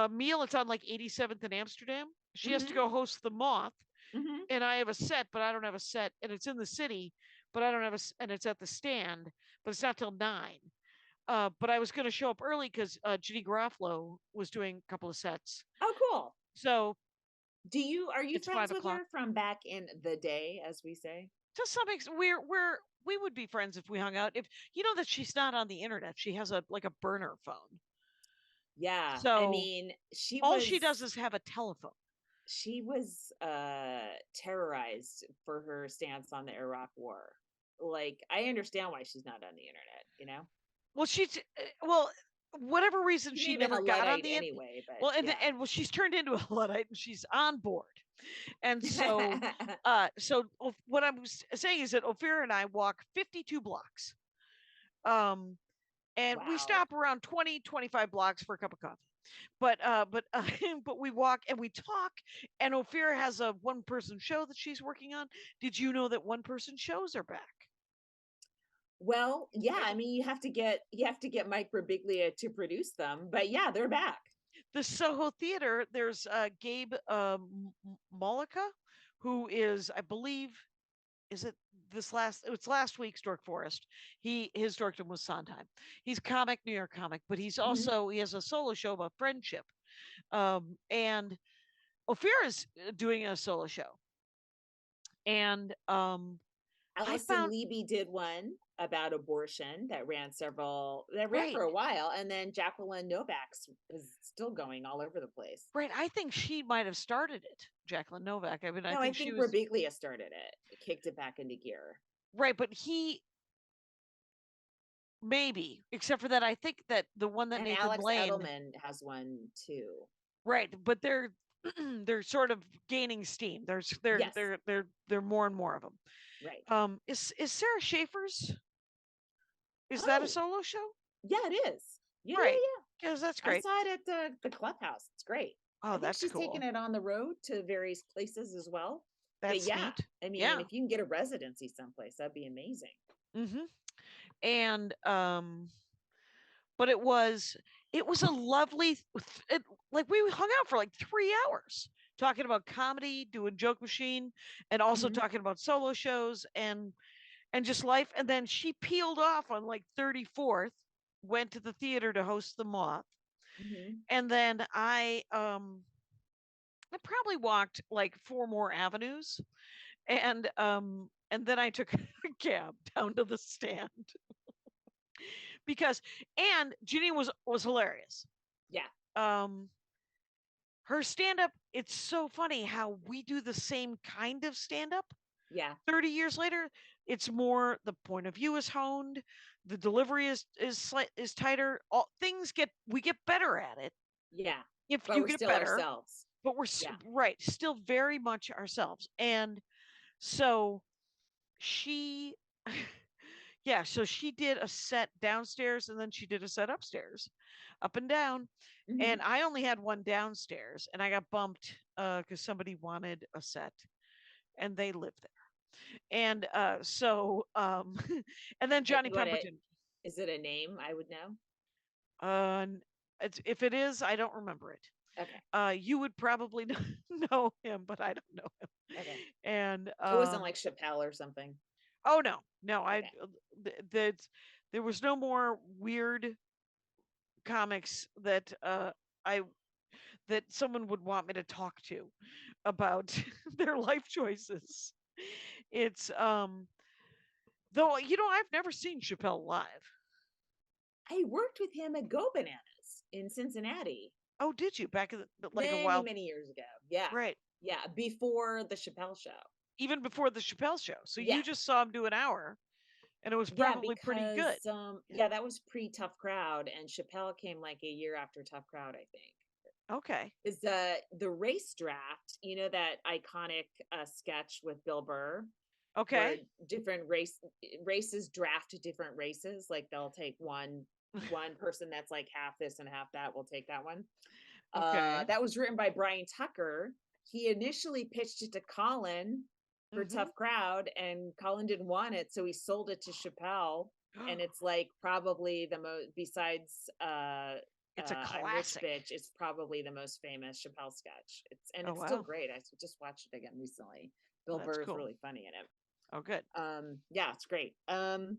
meal. It's on like 87th in Amsterdam. She has to Mm-hmm. go host the Moth, Mm-hmm. and I have a set, but I don't have a set, and it's in the city, but I don't have and it's at the stand, but it's not till 9. But I was going to show up early because Ginny Garofalo was doing a couple of sets. Oh, cool. So Are you it's friends 5 with o'clock. her from back in the day, as we say? To some extent, we would be friends if we hung out. If you know that she's not on the internet, she has a like a burner phone. Yeah. I So mean, all she does is have a telephone. she was terrorized for her stance on the Iraq war. Like, I understand why she's not on the internet, you know? Well, well, whatever reason She may she have been never a got on Luddite the anyway, but well, yeah. and well, she's turned into a Luddite and she's on board. And so what I'm saying is that Ophira and I walk 52 blocks. And we Wow. stop around 20-25 blocks for a cup of coffee. But but we walk and we talk, and Ophira has a one person show that she's working on. Did you know that one person shows are back? Well, yeah, I mean, you have to get Mike Birbiglia to produce them, but yeah, they're back. The Soho Theater, there's Gabe Mollica, who is, I believe, is it it's last week's Dork Forest. His dorkdom was Sondheim. He's a comic, New York comic, but he's Mhm. also he has a solo show about friendship. And Ophira's doing a solo show. And I Allison found Levy did one about abortion that ran right, for a while, and then Jacqueline Novak's is still going all over the place. right. I think she might have started it, Jacqueline Novak. I mean, I No, I think she think was Birbiglia started it, kicked it back into gear. right, but he maybe, except for that, I think that the one that And Nathan Alex Lane, Edelman has one too. right, but they're they're sort of gaining steam. There's Yes, they're more and more of them. right. Is Sarah Schaefer's, is that a Oh, solo show? yeah, it is. Yeah, yeah, Right. yeah. Because that's I great. saw it at the clubhouse. It's great. Oh, I think that's she's cool. taking it on the road to various places as well. But That's yeah, neat. I mean, Yeah. if you can get a residency someplace, that'd be amazing. Mm-hmm. And but it was a lovely like we hung out for like 3 hours talking about comedy, doing joke machine, and also Mhm. talking about solo shows and just life. And then she peeled off on like 34th, went to the theater to host the Moth, Mhm. and then I probably walked like 4 more avenues, and then I took a cab down to the stand because and Ginny was hilarious. Yeah. Um her stand up, it's so funny how we do the same kind of stand up Yeah. 30 years later. It's more, the point of view is honed, the delivery is tighter. All things we get better at it Yeah. if But you we're get still better, ourselves. but we're Yeah. right, still very much ourselves. And so she Yeah, so she did a set downstairs and then she did a set upstairs, up and down. Hmm. And I only had one downstairs and I got bumped because somebody wanted a set and they lived there. And and then Johnny You want it? Pemberton. Is it a name I would know? If it is, I don't remember it. Okay. You would probably know him, but I don't know him. Okay. And It wasn't like Chappelle or something. oh no, Okay. there was no more weird comics that I that someone would want me to talk to about their life choices. It's though I've never seen Chappelle live. I worked with him at Go Bananas in Cincinnati Oh, did you back in like a many, while? many years ago. Yeah. Right. Yeah. Before the Chappelle show. Even before the Chappelle show. So Yeah. you just saw him do an hour and it was Yeah, probably pretty good. because yeah, that was pre Tough Crowd, and Chappelle came like a year after Tough Crowd, I think. Okay. Is the race draft, you know, that iconic sketch with Bill Burr, where Okay. different races draft different races, like they'll take one person that's like half this and half that, will take that one. Okay. That was written by Brian Tucker. He initially pitched it to Colin for Mhm. Tough Crowd, and Colin didn't want it, so he sold it to Chappelle. And it's like probably the most, besides It's a I'm Rich classic. Bitch, it's probably the most famous Chappelle sketch. Oh It's still wow. great. I just watched it again recently. Oh, Bill that's Burr is cool. really funny in it. Oh good. Yeah, it's great. My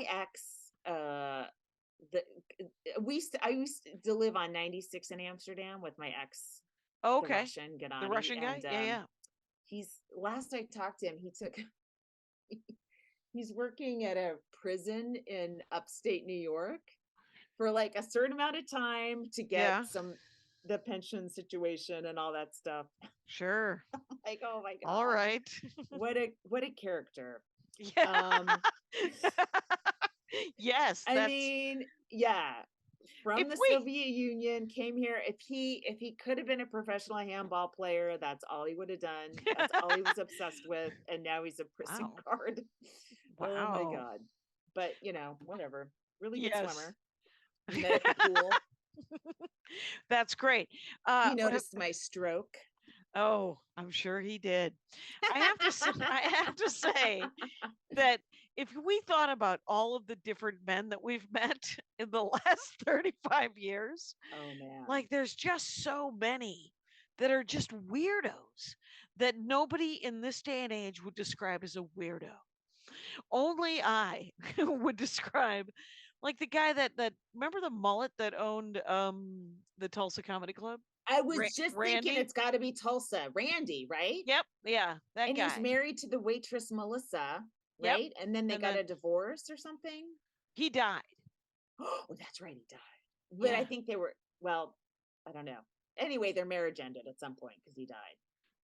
ex, the I used to live on 96 in Amsterdam with my ex, Oh, the okay. Russian The Gennady, Russian guy? and Yeah, yeah. he's last I talked to him, he's working at a prison in upstate New York for like a certain amount of time to get Yeah. the pension situation and all that stuff. Sure. Like, oh my All god, right. what a character. Yeah. Yes, I that's mean, yeah, if from the we Soviet Union, came here. If he could have been a professional handball player, that's all he would have done. That's all he was obsessed with, and now he's a prison Wow. guard. Oh my Wow. god. But whatever. Really good Yes. swimmer. We met at the pool. That's great. He noticed my stroke. Oh, I'm sure he did. I have to say that if we thought about all of the different men that we've met in the last 35 years, Oh man. like there's just so many that are just weirdos that nobody in this day and age would describe as a weirdo. Only I would describe like the guy that remember the mullet that owned the Tulsa Comedy Club? I was just thinking Randy? it's got to be Tulsa. Randy, right? Yep, yeah, that And he was guy. married to the waitress Melissa, Yep. right? And then they And got then a divorce or something. he died. Oh, that's right, he died. But I Yeah, think they were, well, I don't know. Anyway, their marriage ended at some point because he died.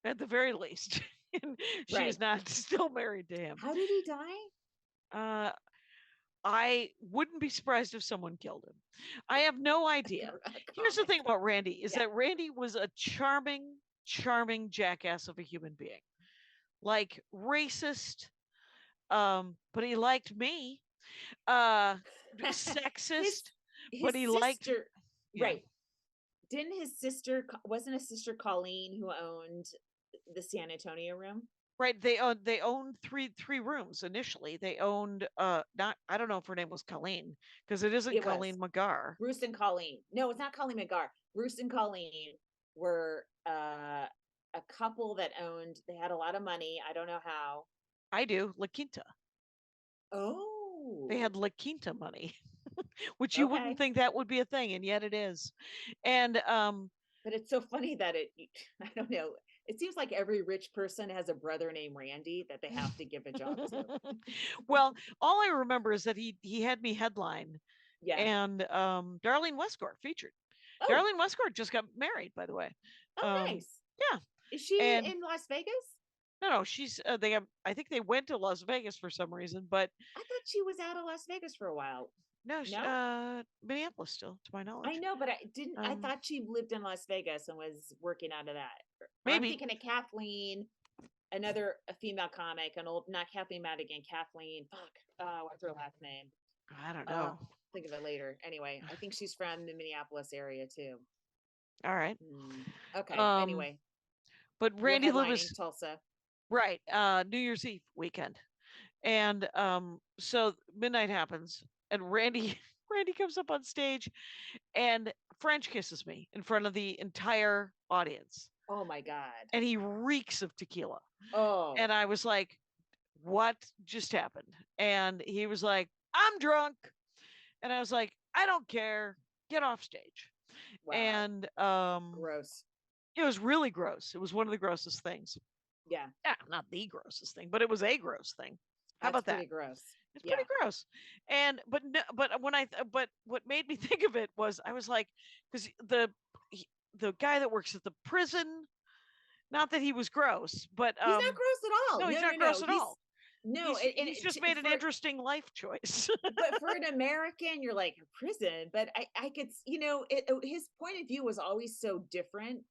at the very least. And Right. she's not still married to him. How did he die? Uh I wouldn't be surprised if someone killed him. I have no idea. Here's the thing about Randy is Yeah. that Randy was a charming, charming jackass of a human being. Like racist, but he liked me. Sexist, His but he liked sister, yeah. right? Didn't his sister, wasn't his sister Colleen who owned the San Antonio room? Right, they owned three rooms initially. They owned not I don't know if her name was Colleen because it isn't It was Colleen McGar. Bruce and Colleen. No, it's not Colleen McGar. Bruce and Colleen were a couple that owned. They had a lot of money. I don't know how. I do La Quinta. Oh, They had La Quinta money, which you okay. wouldn't think that would be a thing, and yet it is. And But it's so funny that I don't know. It seems like every rich person has a brother named Randy that they have to give a job to. well, all I remember is that he had me headline, Yeah. and Darlene Westgort featured. Oh, Darlene Westgort just got married, by the way. oh, nice. Yeah. Is she And in Las Vegas? no, she's they have. I think they went to Las Vegas for some reason, but I thought she was out of Las Vegas for a while. no, No? Minneapolis still, to my I knowledge. know, but I didn't. I Um, thought she lived in Las Vegas and was working out of that. Or I'm maybe thinking of Kathleen. another a female comic, an old, not Kathleen Madigan, Kathleen. Fuck. What's her last name? I don't Uh, know. think of it later. Anyway, I think she's from the Minneapolis area too. All right. Okay. Um, Anyway, but you're Randy headlining Lewis, Tulsa. right? New Year's Eve weekend, and so midnight happens, and Randy Randy comes up on stage and French kisses me in front of the entire audience, Oh my God. and he reeks of tequila, Oh, and I was like, "What just happened?" And he was like, "I'm drunk," and I was like, "I don't care. Get off stage." wow. And Gross. it was really gross. It was one of the grossest things. Yeah, Yeah, not the grossest thing, but it was a gross thing. How that's about that? pretty gross. It's Yeah. pretty gross. And but no, but when I but what made me think of it was I was like, because the guy that works at the prison, not that he was gross, but He's not gross at all. no, he's No, no, not no. gross at all. No, He's just made an interesting life choice. but for an American, you're like prison. But I could, his point of view was always so different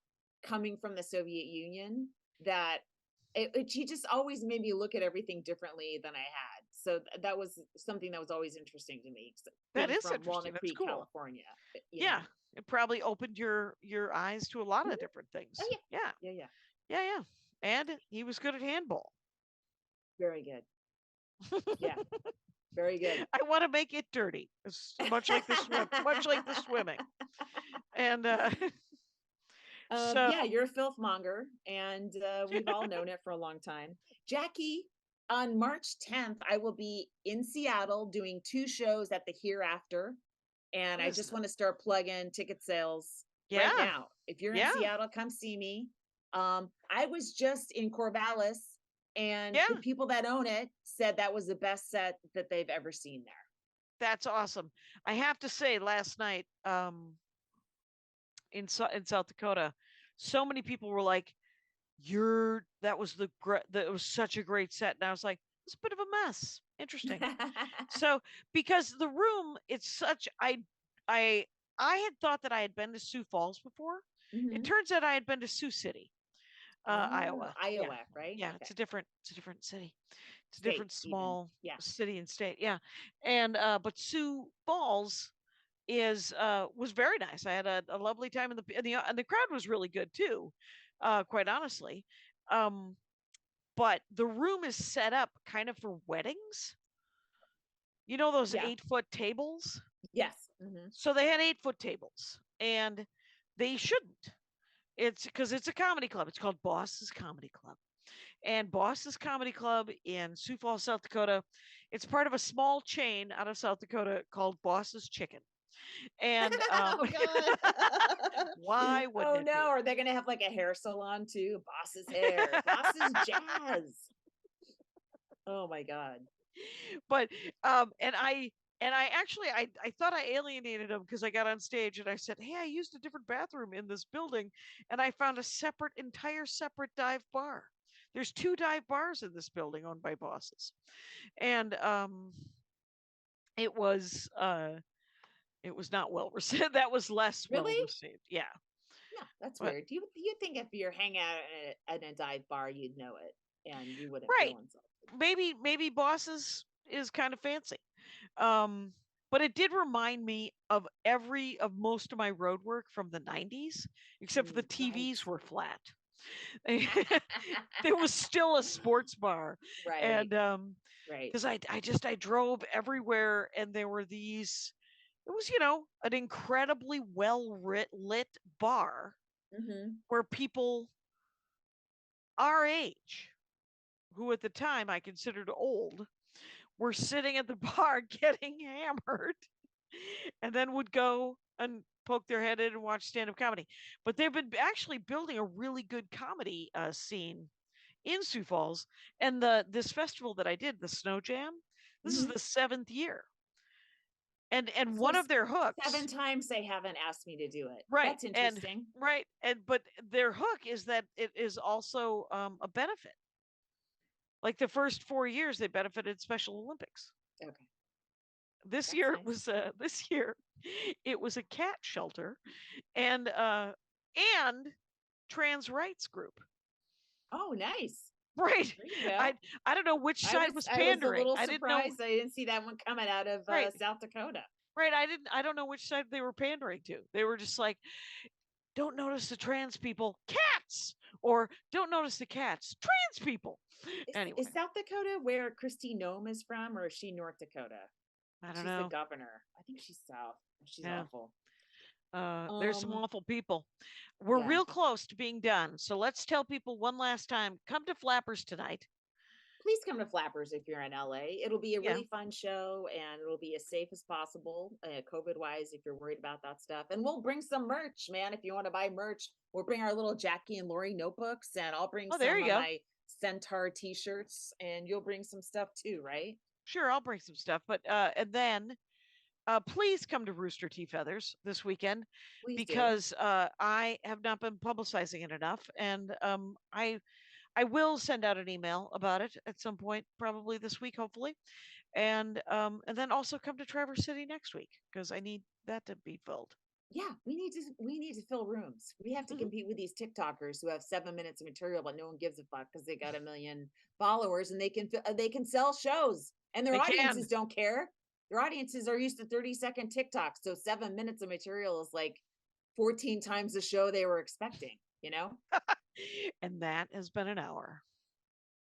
coming from the Soviet Union that he just always made me look at everything differently than I had. So that was something that was always interesting to me. That Being is from interesting. Walnut That's Creek, cool. California. Yeah, it probably opened your eyes to a lot of different things. Oh, Yeah, yeah, yeah. yeah. And he was good at handball. Very good. Yeah, very good. I want to make it dirty, much like the swimming. And so Yeah, you're a filth monger, and we've all known it for a long time. Jackie, on March 10th, I will be in Seattle doing 2 shows at the Hereafter, and I just want to start plugging ticket sales right yeah, now. If you're in yeah, Seattle, come see me. I was just in Corvallis, and yeah. the people that own it said that was the best set that they've ever seen there. That's awesome. I have to say, last night, in South Dakota, so many people were like, that was that was such a great set," and I was like, "It's a bit of a mess. Interesting." So because the room, it's such I had thought that I had been to Sioux Falls before. It turns out I had been to Sioux City, Iowa. Yeah, Iowa, right? yeah. Okay. It's a different city. It's a State, different even. small Yeah. city and state. Yeah, and but Sioux Falls was very nice. I had a lovely time, and the crowd was really good too, quite honestly. But the room is set up kind of for weddings. You know those Yeah. 8-foot tables? Yes. So they had 8-foot tables, and they shouldn't. It's because it's a comedy club. It's called Boss's Comedy Club. And Boss's Comedy Club in Sioux Falls, South Dakota, it's part of a small chain out of South Dakota called Boss's Chicken. And Oh God. why wouldn't Oh it no, be? are they gonna have like a hair salon too? Boss's hair, Boss's jazz. Oh my God. But and I actually I thought I alienated him because I got on stage and I said, "Hey, I used a different bathroom in this building, and I found a entire separate dive bar. There's 2 dive bars in this building owned by Bosses." And it was it was not well received. That was less well Really? received. Yeah. No, that's But weird. You think if you're hanging out at a dive bar, you'd know it and you wouldn't right. feel insulted. Maybe Bosses is kind of fancy. But it did remind me of most of my road work from the 90s, except for the TVs were flat. There was still a sports bar. Right. And Right. because I drove everywhere, and there were these, it was, an incredibly well lit bar where people our age, who at the time I considered old, were sitting at the bar getting hammered, and then would go and poke their head in and watch stand-up comedy. But they've been actually building a really good comedy scene in Sioux Falls, and this festival that I did, the Snow Jam, this is the 7th year. And So one of their hooks, 7 times they haven't asked me to do it. right? That's interesting. But their hook is that it is also a benefit. Like the first 4 years, they benefited Special Olympics. Okay. This That's year nice. it was this year it was a cat shelter, and trans rights group. Oh, nice. Right. There you go. I don't know which side was I was a pandering. little I didn't know. surprised I didn't see that one coming out of Right. South Dakota. Right. I don't know which side they were pandering to. They were just like, don't notice the trans people, cats, or don't notice the cats, trans people. Anyway, Is South Dakota where Kristi Noem is from, or is she North Dakota? I don't She's the know. governor. I think she's South. She's Yeah. awful. There's some awful people. We're Yeah. real close to being done. So let's tell people one last time, come to Flappers tonight. Please come to Flappers if you're in LA. It'll be a Yeah. really fun show and it'll be as safe as possible, COVID wise, if you're worried about that stuff. And we'll bring some merch, man. If you want to buy merch, we'll bring our little Jackie and Laurie notebooks, and I'll bring Oh, there some you of go. my Centaur t-shirts, and you'll bring some stuff too, right? Sure, I'll bring some stuff. But and then please come to Rooster Tea Feathers this weekend Please do. because I have not been publicizing it enough, and I will send out an email about it at some point, probably this week, hopefully, and then also come to Traverse City next week because I need that to be filled. Yeah, we need to fill rooms. We have to Mhm. compete with these TikTokers who have 7 minutes of material, but no one gives a fuck because they got a million followers and they can sell shows, and their They can. audiences don't care. Their audiences are used to 30-second TikToks, so 7 minutes of material is like 14 times the show they were expecting. And that has been an hour.